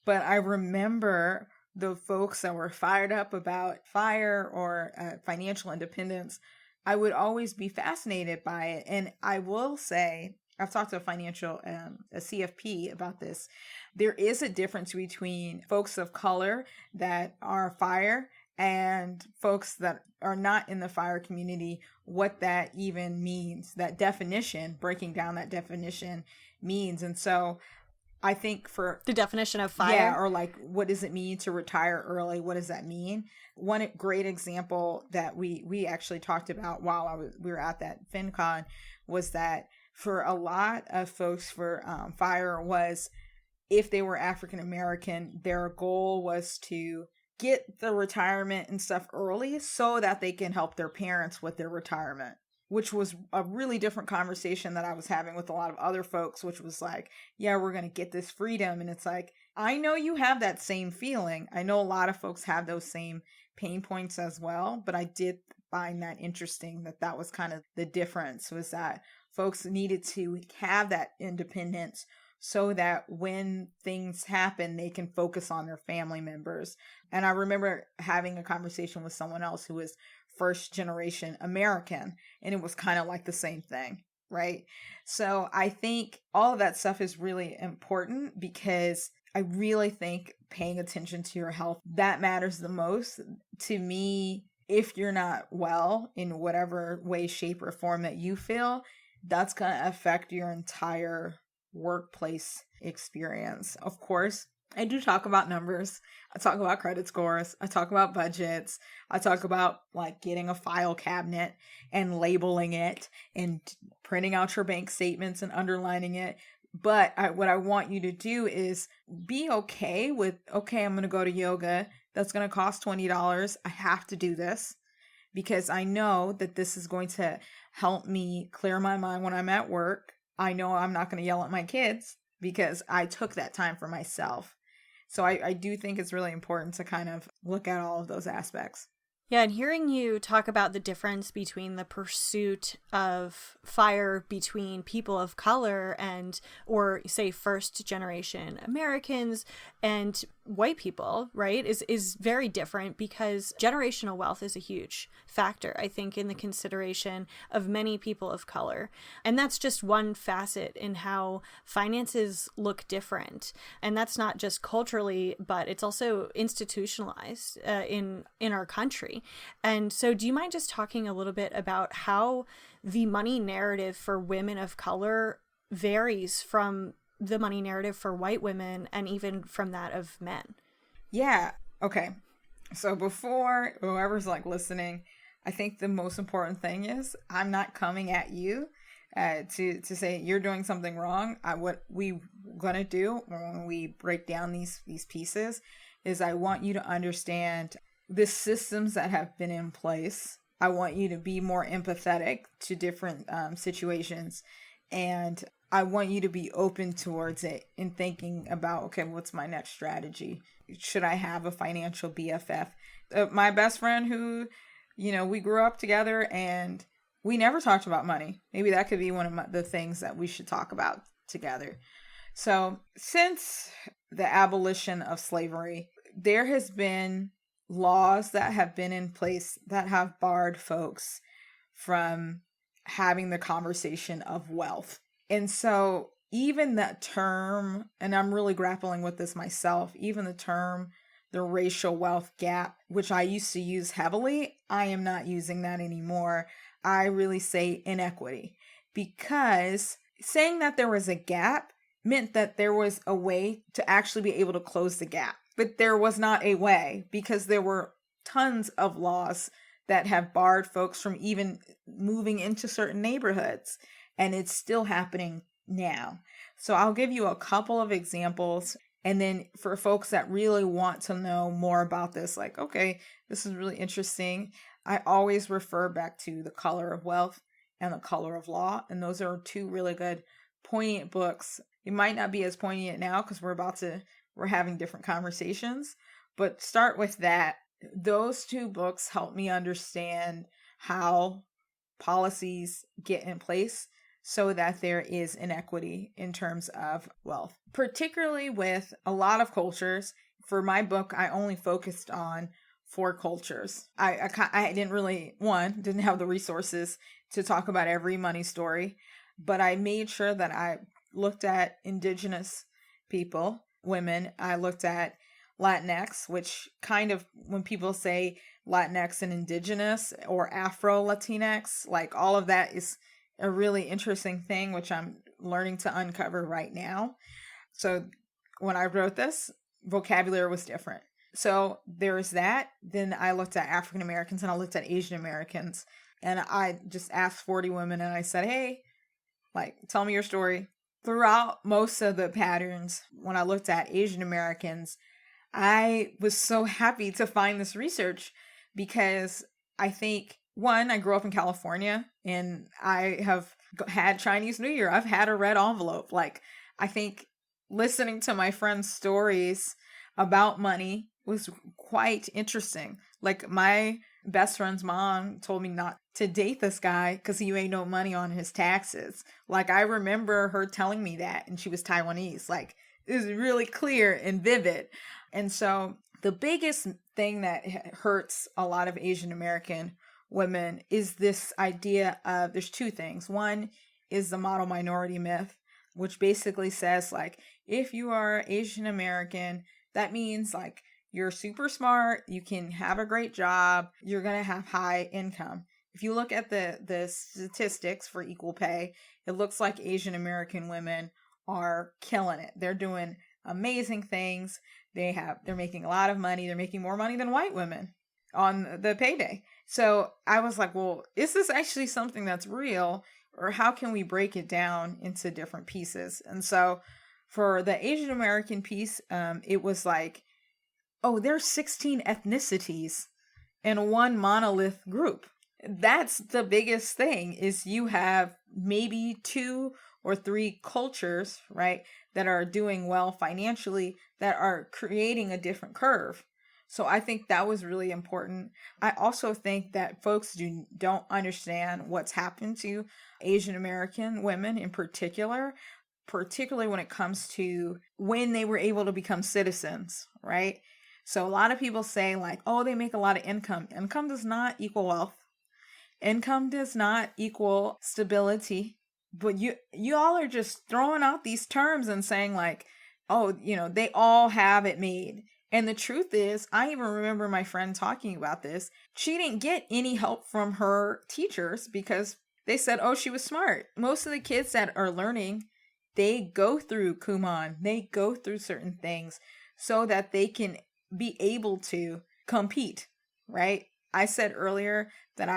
Speaker 2: But I remember the folks that were fired up about FIRE or financial independence. I would always be fascinated by it. And I will say, I've talked to a CFP about this. There is a difference between folks of color that are FIRE and folks that are not in the FIRE community, what that even means, that definition, breaking down that definition means. And so I think for
Speaker 1: the definition of FIRE.
Speaker 2: Yeah, or what does it mean to retire early? What does that mean? One great example that we actually talked about while we were at that FinCon was that for a lot of folks for FIRE was, if they were African American, their goal was to get the retirement and stuff early so that they can help their parents with their retirement, which was a really different conversation that I was having with a lot of other folks, which was like, yeah, we're going to get this freedom. And it's like, I know you have that same feeling. I know a lot of folks have those same pain points as well, but I did find that interesting that was kind of the difference, was that folks needed to have that independence so that when things happen, they can focus on their family members. And I remember having a conversation with someone else who was first generation American, and it was kind of like the same thing, right? So I think all of that stuff is really important because I really think paying attention to your health, that matters the most to me. If you're not well in whatever way, shape, or form that you feel, that's going to affect your entire workplace experience. Of course, I do talk about numbers. I talk about credit scores. I talk about budgets. I talk about like getting a file cabinet and labeling it and printing out your bank statements and underlining it. But what I want you to do is be okay with, okay, I'm going to go to yoga. That's going to cost $20. I have to do this because I know that this is going to help me clear my mind when I'm at work. I know I'm not going to yell at my kids because I took that time for myself. So I do think it's really important to kind of look at all of those aspects.
Speaker 1: Yeah, and hearing you talk about the difference between the pursuit of fire between people of color and, or say, first generation Americans and white people, right, is very different because generational wealth is a huge factor, I think, in the consideration of many people of color. And that's just one facet in how finances look different. And that's not just culturally, but it's also institutionalized in our country. And so do you mind just talking a little bit about how the money narrative for women of color varies from the money narrative for white women and even from that of men?
Speaker 2: Yeah. Okay. So before whoever's like listening, I think the most important thing is I'm not coming at you to say you're doing something wrong. What we gonna do when we break down these pieces is I want you to understand the systems that have been in place. I want you to be more empathetic to different situations, and I want you to be open towards it in thinking about, okay, what's my next strategy? Should I have a financial BFF? My best friend who, we grew up together and we never talked about money. Maybe that could be one of the things that we should talk about together. So since the abolition of slavery, there has been laws that have been in place that have barred folks from having the conversation of wealth. And so even that term, and I'm really grappling with this myself, even the term, the racial wealth gap, which I used to use heavily, I am not using that anymore. I really say inequity, because saying that there was a gap meant that there was a way to actually be able to close the gap. But there was not a way, because there were tons of laws that have barred folks from even moving into certain neighborhoods. And it's still happening now. So I'll give you a couple of examples. And then for folks that really want to know more about this, like, okay, this is really interesting, I always refer back to The Color of Wealth and The Color of Law. And those are two really good, poignant books. It might not be as poignant now because we're having different conversations, but start with that. Those two books help me understand how policies get in place so that there is inequity in terms of wealth, particularly with a lot of cultures. For my book, I only focused on 4 cultures. I didn't have the resources to talk about every money story, but I made sure that I looked at indigenous people, women. I looked at Latinx, which kind of, when people say Latinx and indigenous or Afro-Latinx, like all of that is a really interesting thing, which I'm learning to uncover right now. So when I wrote this, vocabulary was different. So there's that. Then I looked at African Americans and I looked at Asian Americans, and I just asked 40 women and I said, hey, like, tell me your story. Throughout most of the patterns, when I looked at Asian Americans, I was so happy to find this research because I think, one, I grew up in California and I have had Chinese New Year. I've had a red envelope. Like, I think listening to my friends' stories about money was quite interesting. Like, my best friend's mom told me not to date this guy because he made no money on his taxes. Like, I remember her telling me that, and she was Taiwanese. Like, it was really clear and vivid. And so the biggest thing that hurts a lot of Asian American women is this idea of, there's two things. One is the model minority myth, which basically says, like, if you are Asian American, that means like you're super smart, you can have a great job, you're going to have high income. If you look at the statistics for equal pay, it looks like Asian American women are killing it. They're doing amazing things. They're making a lot of money. They're making more money than white women on the payday. So I was like, well, is this actually something that's real, or how can we break it down into different pieces? And so for the Asian American piece, it was like, oh, there's 16 ethnicities in one monolith group. That's the biggest thing, is you have maybe 2 or 3 cultures, right, that are doing well financially, that are creating a different curve. So I think that was really important. I also think that folks don't understand what's happened to Asian American women in particular, particularly when it comes to when they were able to become citizens, right? So a lot of people say like, oh, they make a lot of income. Income does not equal wealth. Income does not equal stability. But you all are just throwing out these terms and saying like, oh, they all have it made. And the truth is, I even remember my friend talking about this. She didn't get any help from her teachers because they said, oh, she was smart. Most of the kids that are learning, they go through Kumon. They go through certain things so that they can be able to compete, right? I said earlier that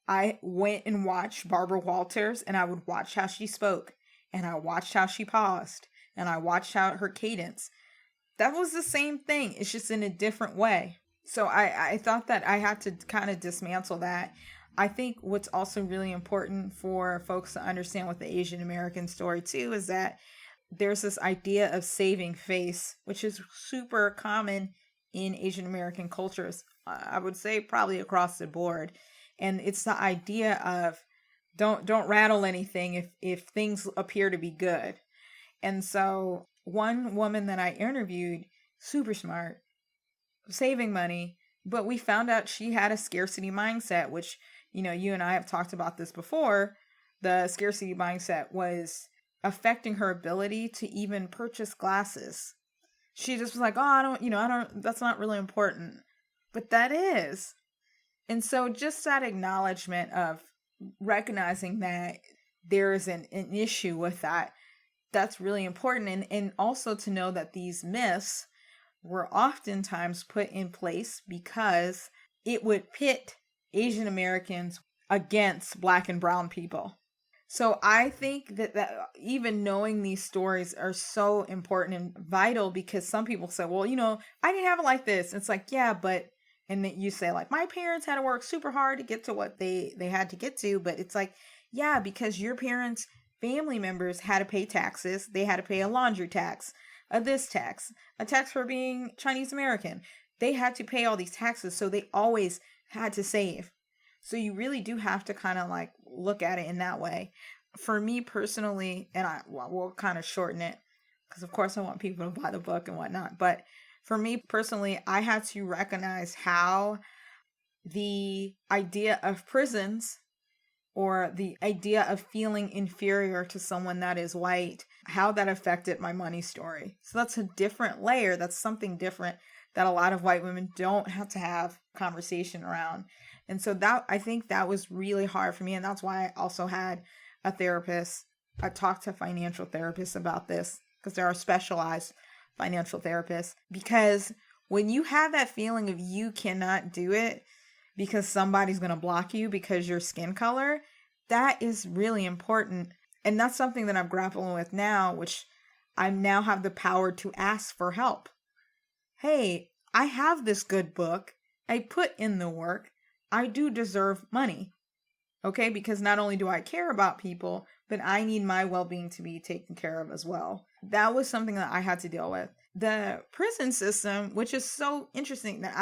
Speaker 2: I went and watched Barbara Walters, and I would watch how she spoke, and I watched how she paused, and I watched how her cadence. That was the same thing. It's just in a different way. So I thought that I had to kind of dismantle that. I think what's also really important for folks to understand with the Asian American story too is that there's this idea of saving face, which is super common in Asian American cultures. I would say probably across the board. And it's the idea of don't rattle anything if things appear to be good. And so one woman that I interviewed, super smart, saving money, but we found out she had a scarcity mindset, which, you and I have talked about this before. The scarcity mindset was affecting her ability to even purchase glasses. She just was like, oh, I don't, that's not really important. But that is. And so just that acknowledgement of recognizing that there is an issue with that, that's really important. And also to know that these myths were oftentimes put in place because it would pit Asian Americans against Black and brown people. So I think that even knowing these stories are so important and vital, because some people say, well, I didn't have it like this. It's like, yeah, but, and then you say like, my parents had to work super hard to get to what they had to get to. But it's like, yeah, because your parents' family members had to pay taxes. They had to pay a laundry tax, a tax for being Chinese American. They had to pay all these taxes. So they always had to save. So you really do have to kind of like look at it in that way. For me personally, and we'll kind of shorten it because of course I want people to buy the book and whatnot. But for me personally, I had to recognize how the idea of prisons, or the idea of feeling inferior to someone that is white, how that affected my money story. So that's a different layer. That's something different that a lot of white women don't have to have conversation around. And so that, I think that was really hard for me. And that's why I also had a therapist. I talked to financial therapists about this, because there are specialized financial therapists. Because when you have that feeling of you cannot do it because somebody's going to block you because your skin color, that is really important. And that's something that I'm grappling with now, which I now have the power to ask for help. Hey, I have this good book. I put in the work. I do deserve money. Okay, because not only do I care about people, but I need my well-being to be taken care of as well. That was something that I had to deal with. The prison system, which is so interesting that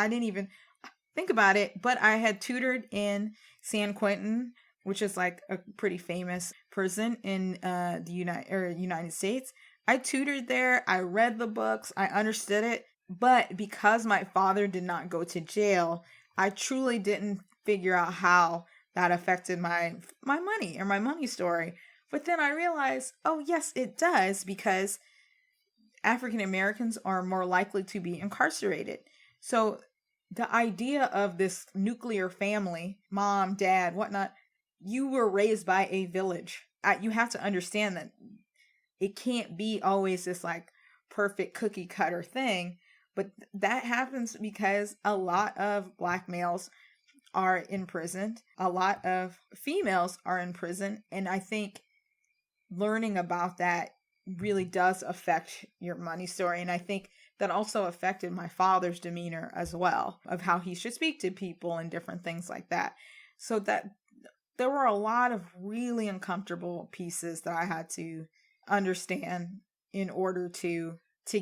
Speaker 2: think about it, but I had tutored in San Quentin, which is like a pretty famous prison in the United States. I tutored there. I read the books. I understood it. But because my father did not go to jail, I truly didn't figure out how that affected my money or my money story. But then I realized, oh yes, it does, because African Americans are more likely to be incarcerated. So the idea of this nuclear family, mom, dad, whatnot, you were raised by a village. You have to understand that it can't be always this like perfect cookie cutter thing. But that happens because a lot of Black males are imprisoned. A lot of females are in prison. And I think learning about that really does affect your money story. And I think that also affected my father's demeanor as well, of how he should speak to people and different things like that. So that there were a lot of really uncomfortable pieces that I had to understand in order to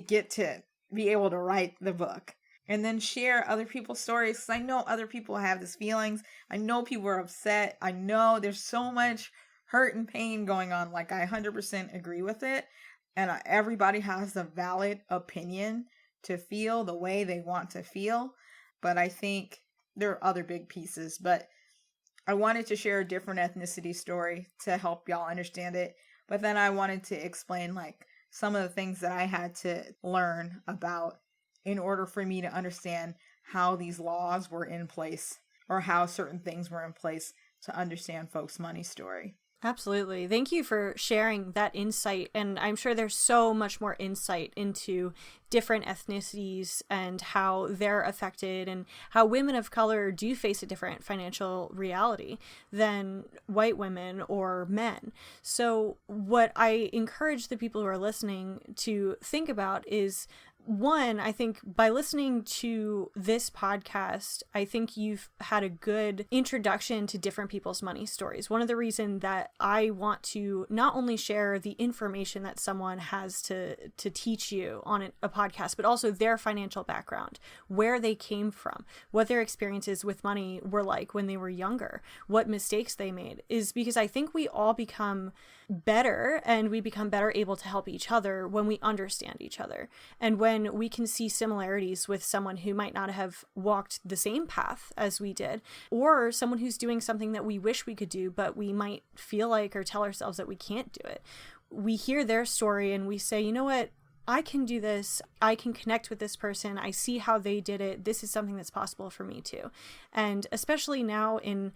Speaker 2: get to be able to write the book and then share other people's stories. Because I know other people have these feelings. I know people are upset. I know there's so much hurt and pain going on. Like, I 100% agree with it. And everybody has a valid opinion to feel the way they want to feel. But I think there are other big pieces. But I wanted to share a different ethnicity story to help y'all understand it. But then I wanted to explain like some of the things that I had to learn about in order for me to understand how these laws were in place or how certain things were in place to understand folks' money story.
Speaker 1: Absolutely. Thank you for sharing that insight. And I'm sure there's so much more insight into different ethnicities and how they're affected and how women of color do face a different financial reality than white women or men. So what I encourage the people who are listening to think about is, one, I think by listening to this podcast, I think you've had a good introduction to different people's money stories. One of the reasons that I want to not only share the information that someone has to teach you on a podcast, but also their financial background, where they came from, what their experiences with money were like when they were younger, what mistakes they made, is because I think we all become better and we become better able to help each other when we understand each other. And when we can see similarities with someone who might not have walked the same path as we did, or someone who's doing something that we wish we could do, but we might feel like or tell ourselves that we can't do it. We hear their story and we say, you know what? I can do this. I can connect with this person. I see how they did it. This is something that's possible for me too. And especially now in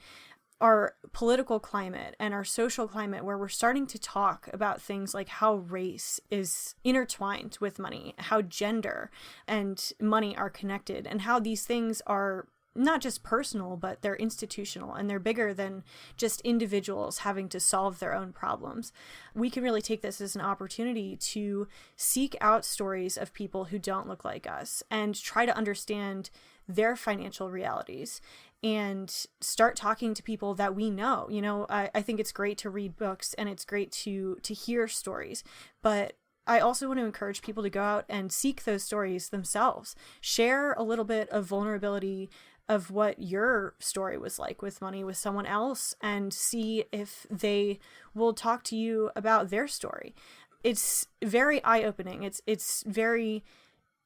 Speaker 1: our political climate and our social climate, where we're starting to talk about things like how race is intertwined with money, how gender and money are connected, and how these things are not just personal, but they're institutional and they're bigger than just individuals having to solve their own problems. We can really take this as an opportunity to seek out stories of people who don't look like us and try to understand their financial realities and start talking to people that we know. You know, I think it's great to read books and it's great to hear stories, but I also want to encourage people to go out and seek those stories themselves. Share a little bit of vulnerability of what your story was like with money with someone else and see if they will talk to you about their story. It's very eye-opening. It's very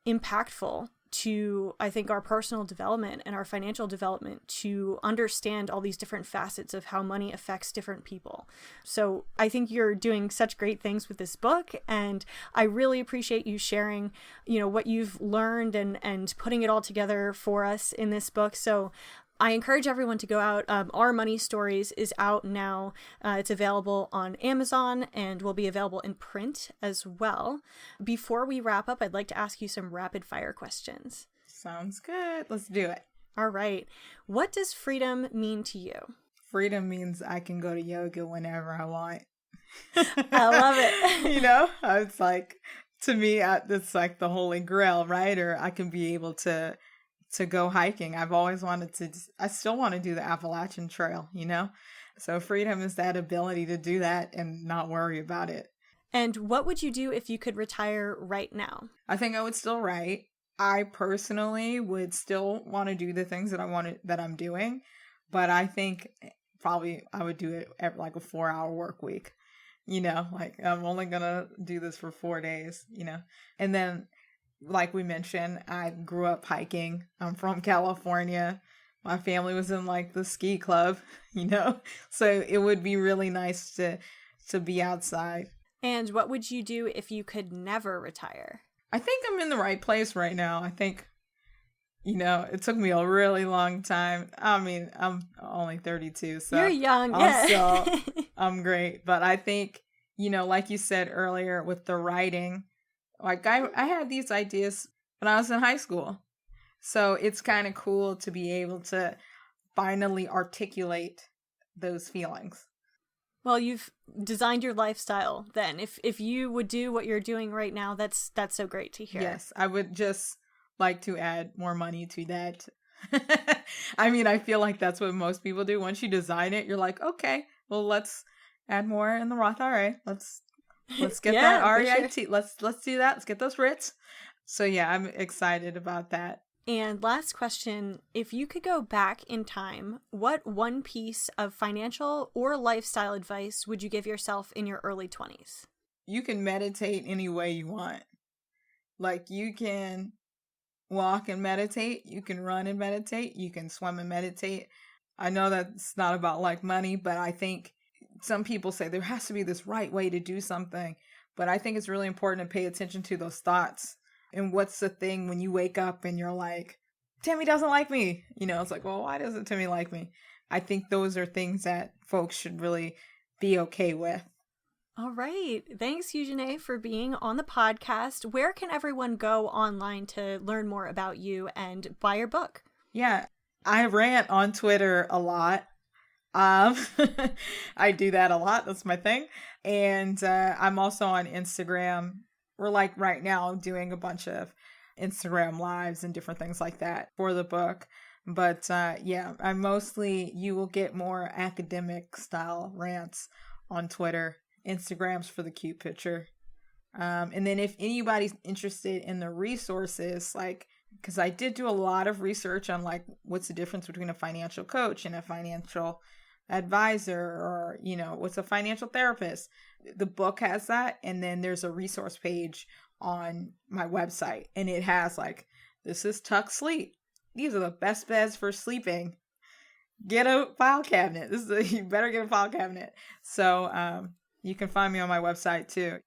Speaker 1: impactful to, I think, our personal development and our financial development to understand all these different facets of how money affects different people. So I think you're doing such great things with this book, and I really appreciate you sharing, you know, what you've learned and putting it all together for us in this book. So I encourage everyone to go out. Our Money Stories is out now. It's available on Amazon and will be available in print as well. Before we wrap up, I'd like to ask you some rapid fire questions.
Speaker 2: Sounds good. Let's do it.
Speaker 1: All right. What does freedom mean to you?
Speaker 2: Freedom means I can go to yoga whenever I want.
Speaker 1: I love it.
Speaker 2: You know, it's like, to me, it's like the holy grail, right? Or I can be able to go hiking. I've always wanted to, I still want to do the Appalachian Trail, you know? So freedom is that ability to do that and not worry about it.
Speaker 1: And what would you do if you could retire right now?
Speaker 2: I think I would still write. I personally would still want to do the things that I'm doing, but I think probably I would do it at like a 4-hour work week. Like I'm only gonna do this for 4 days, And then, like we mentioned, I grew up hiking. I'm from California. My family was in like the ski club, So it would be really nice to be outside.
Speaker 1: And what would you do if you could never retire?
Speaker 2: I think I'm in the right place right now. I think, it took me a really long time. I mean, I'm only 32, so
Speaker 1: you're young, yeah.
Speaker 2: I'm great. But I think, like you said earlier with the writing, like I had these ideas when I was in high school. So it's kind of cool to be able to finally articulate those feelings.
Speaker 1: Well, you've designed your lifestyle then. If you would do what you're doing right now, that's so great to hear.
Speaker 2: Yes, I would just like to add more money to that. I mean, I feel like that's what most people do. Once you design it, you're like, okay, well, let's add more in the Roth IRA. Let's get that REIT. Sure. Let's do that. Let's get those RITs. So yeah, I'm excited about that.
Speaker 1: And last question, if you could go back in time, what one piece of financial or lifestyle advice would you give yourself in your early 20s?
Speaker 2: You can meditate any way you want. Like you can walk and meditate, you can run and meditate, you can swim and meditate. I know that's not about like money, but I think some people say there has to be this right way to do something. But I think it's really important to pay attention to those thoughts. And what's the thing when you wake up and you're like, Timmy doesn't like me? It's like, well, why doesn't Timmy like me? I think those are things that folks should really be okay with.
Speaker 1: All right. Thanks, Eugenie, for being on the podcast. Where can everyone go online to learn more about you and buy your book?
Speaker 2: Yeah, I rant on Twitter a lot. I do that a lot. That's my thing. And I'm also on Instagram. We're like right now doing a bunch of Instagram lives and different things like that for the book. But yeah, you will get more academic style rants on Twitter. Instagram's for the cute picture. And then if anybody's interested in the resources, like, because I did do a lot of research on like what's the difference between a financial coach and a financial advisor, or what's a financial therapist. The book has that, and then there's a resource page on my website, and it has like, this is Tuck Sleep, these are the best beds for sleeping, get a file cabinet, you better get a file cabinet. So you can find me on my website too.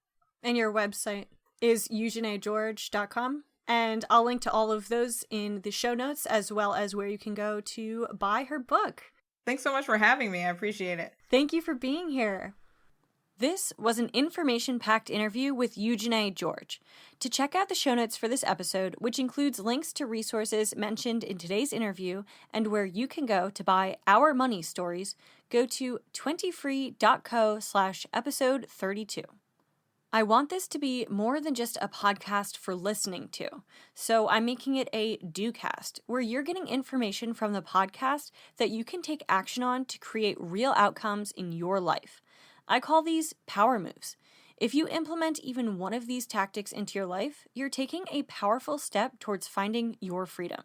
Speaker 1: And your website is eugeniegeorge.com. And I'll link to all of those in the show notes, as well as where you can go to buy her book.
Speaker 2: Thanks so much for having me. I appreciate it.
Speaker 1: Thank you for being here. This was an information-packed interview with Eugenie George. To check out the show notes for this episode, which includes links to resources mentioned in today's interview and where you can go to buy Our Money Stories, go to 20free.co/episode 32. I want this to be more than just a podcast for listening to, so I'm making it a do-cast, where you're getting information from the podcast that you can take action on to create real outcomes in your life. I call these power moves. If you implement even one of these tactics into your life, you're taking a powerful step towards finding your freedom.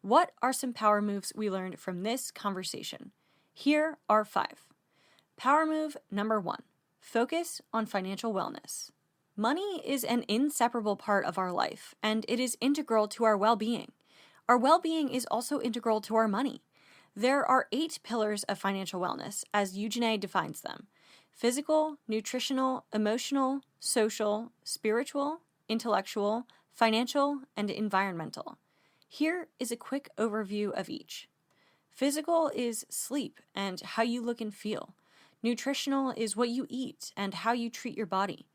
Speaker 1: What are some power moves we learned from this conversation? Here are 5. Power move number 1. Focus on financial wellness. Money is an inseparable part of our life, and it is integral to our well-being. Our well-being is also integral to our money. There are 8 pillars of financial wellness, as Eugenie defines them: physical, nutritional, emotional, social, spiritual, intellectual, financial, and environmental. Here is a quick overview of each. Physical is sleep and how you look and feel. Nutritional is what you eat and how you treat your body.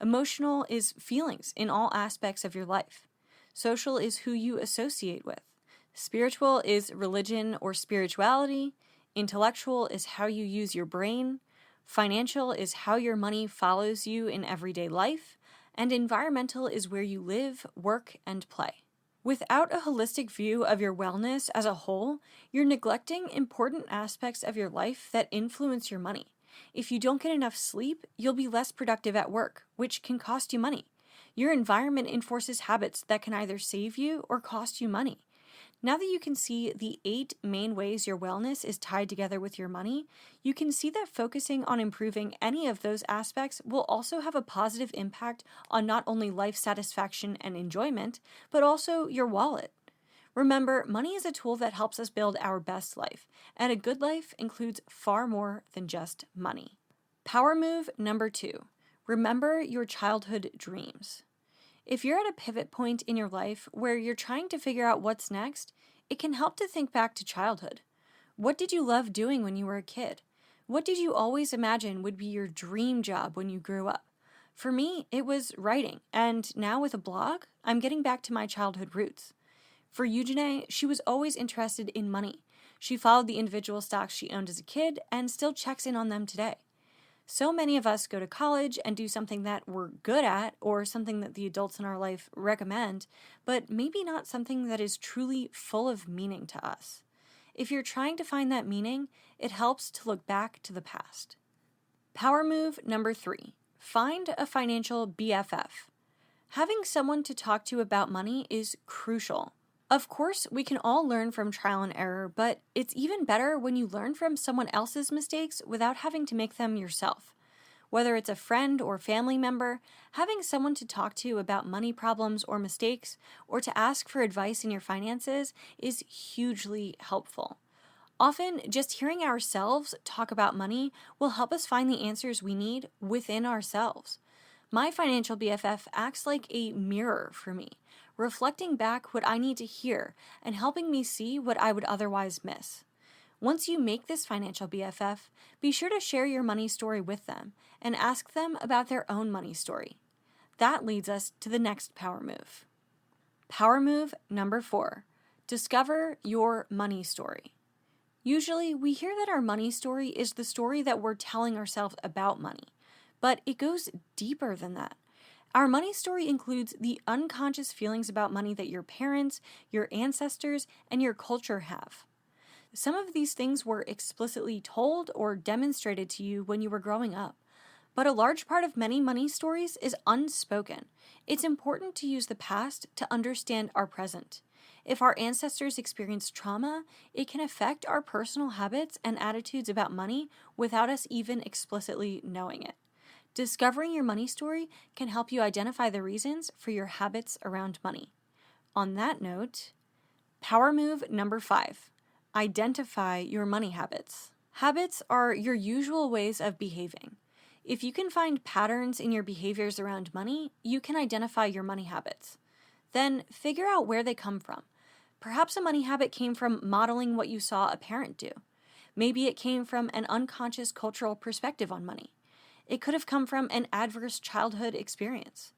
Speaker 1: Emotional is feelings in all aspects of your life. Social is who you associate with. Spiritual is religion or spirituality. Intellectual is how you use your brain. Financial is how your money follows you in everyday life. And environmental is where you live, work, and play. Without a holistic view of your wellness as a whole, you're neglecting important aspects of your life that influence your money. If you don't get enough sleep, you'll be less productive at work, which can cost you money. Your environment enforces habits that can either save you or cost you money. Now that you can see the 8 main ways your wellness is tied together with your money, you can see that focusing on improving any of those aspects will also have a positive impact on not only life satisfaction and enjoyment, but also your wallet. Remember, money is a tool that helps us build our best life, and a good life includes far more than just money. Power move number 2. Remember your childhood dreams. If you're at a pivot point in your life where you're trying to figure out what's next, it can help to think back to childhood. What did you love doing when you were a kid? What did you always imagine would be your dream job when you grew up? For me, it was writing, and now with a blog, I'm getting back to my childhood roots. For Eugenie, she was always interested in money. She followed the individual stocks she owned as a kid and still checks in on them today. So many of us go to college and do something that we're good at or something that the adults in our life recommend, but maybe not something that is truly full of meaning to us. If you're trying to find that meaning, it helps to look back to the past. Power move number 3. Find a financial BFF. Having someone to talk to about money is crucial. Of course, we can all learn from trial and error, but it's even better when you learn from someone else's mistakes without having to make them yourself. Whether it's a friend or family member, having someone to talk to about money problems or mistakes, or to ask for advice in your finances is hugely helpful. Often, just hearing ourselves talk about money will help us find the answers we need within ourselves. My financial BFF acts like a mirror for me, reflecting back what I need to hear and helping me see what I would otherwise miss. Once you make this financial BFF, be sure to share your money story with them and ask them about their own money story. That leads us to the next power move. Power move number 4. Discover your money story. Usually, we hear that our money story is the story that we're telling ourselves about money, but it goes deeper than that. Our money story includes the unconscious feelings about money that your parents, your ancestors, and your culture have. Some of these things were explicitly told or demonstrated to you when you were growing up, but a large part of many money stories is unspoken. It's important to use the past to understand our present. If our ancestors experienced trauma, it can affect our personal habits and attitudes about money without us even explicitly knowing it. Discovering your money story can help you identify the reasons for your habits around money. On that note, power move number 5. Identify your money habits. Habits are your usual ways of behaving. If you can find patterns in your behaviors around money, you can identify your money habits. Then figure out where they come from. Perhaps a money habit came from modeling what you saw a parent do. Maybe it came from an unconscious cultural perspective on money. It could have come from an adverse childhood experience.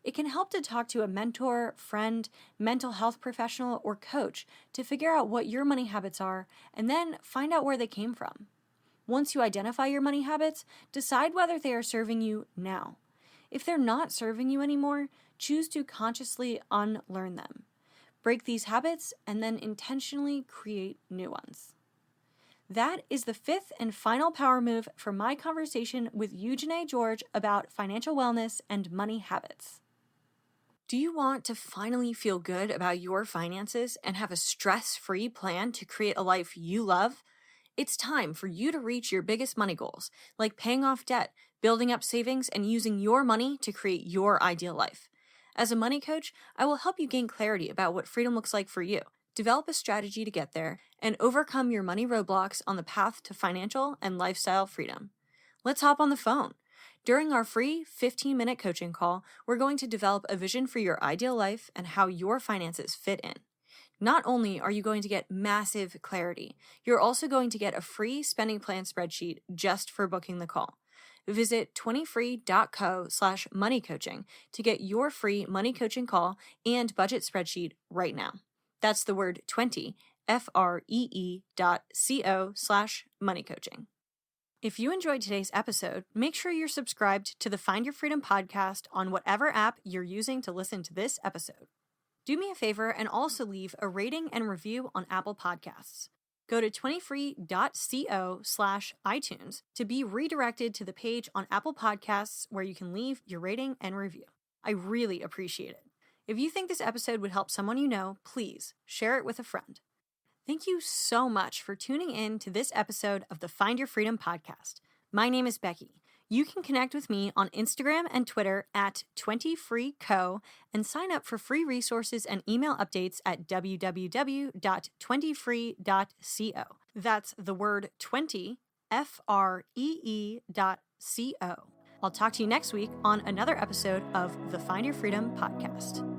Speaker 1: It can help to talk to a mentor, friend, mental health professional, or coach to figure out what your money habits are and then find out where they came from. Once you identify your money habits, decide whether they are serving you now. If they're not serving you anymore, choose to consciously unlearn them. Break these habits and then intentionally create new ones. That is the 5th and final power move for my conversation with Eugenie George about financial wellness and money habits. Do you want to finally feel good about your finances and have a stress-free plan to create a life you love? It's time for you to reach your biggest money goals, like paying off debt, building up savings, and using your money to create your ideal life. As a money coach, I will help you gain clarity about what freedom looks like for you, develop a strategy to get there, and overcome your money roadblocks on the path to financial and lifestyle freedom. Let's hop on the phone. During our free 15-minute coaching call, we're going to develop a vision for your ideal life and how your finances fit in. Not only are you going to get massive clarity, you're also going to get a free spending plan spreadsheet just for booking the call. Visit 20free.co/moneycoaching to get your free money coaching call and budget spreadsheet right now. That's the word 20, free.co/moneycoaching. If you enjoyed today's episode, make sure you're subscribed to the Find Your Freedom podcast on whatever app you're using to listen to this episode. Do me a favor and also leave a rating and review on Apple Podcasts. Go to 20free.co/iTunes to be redirected to the page on Apple Podcasts where you can leave your rating and review. I really appreciate it. If you think this episode would help someone you know, please share it with a friend. Thank you so much for tuning in to this episode of the Find Your Freedom podcast. My name is Becky. You can connect with me on Instagram and Twitter at 20freeco and sign up for free resources and email updates at www.20free.co. That's the word 20, FREE.co. I'll talk to you next week on another episode of the Find Your Freedom podcast.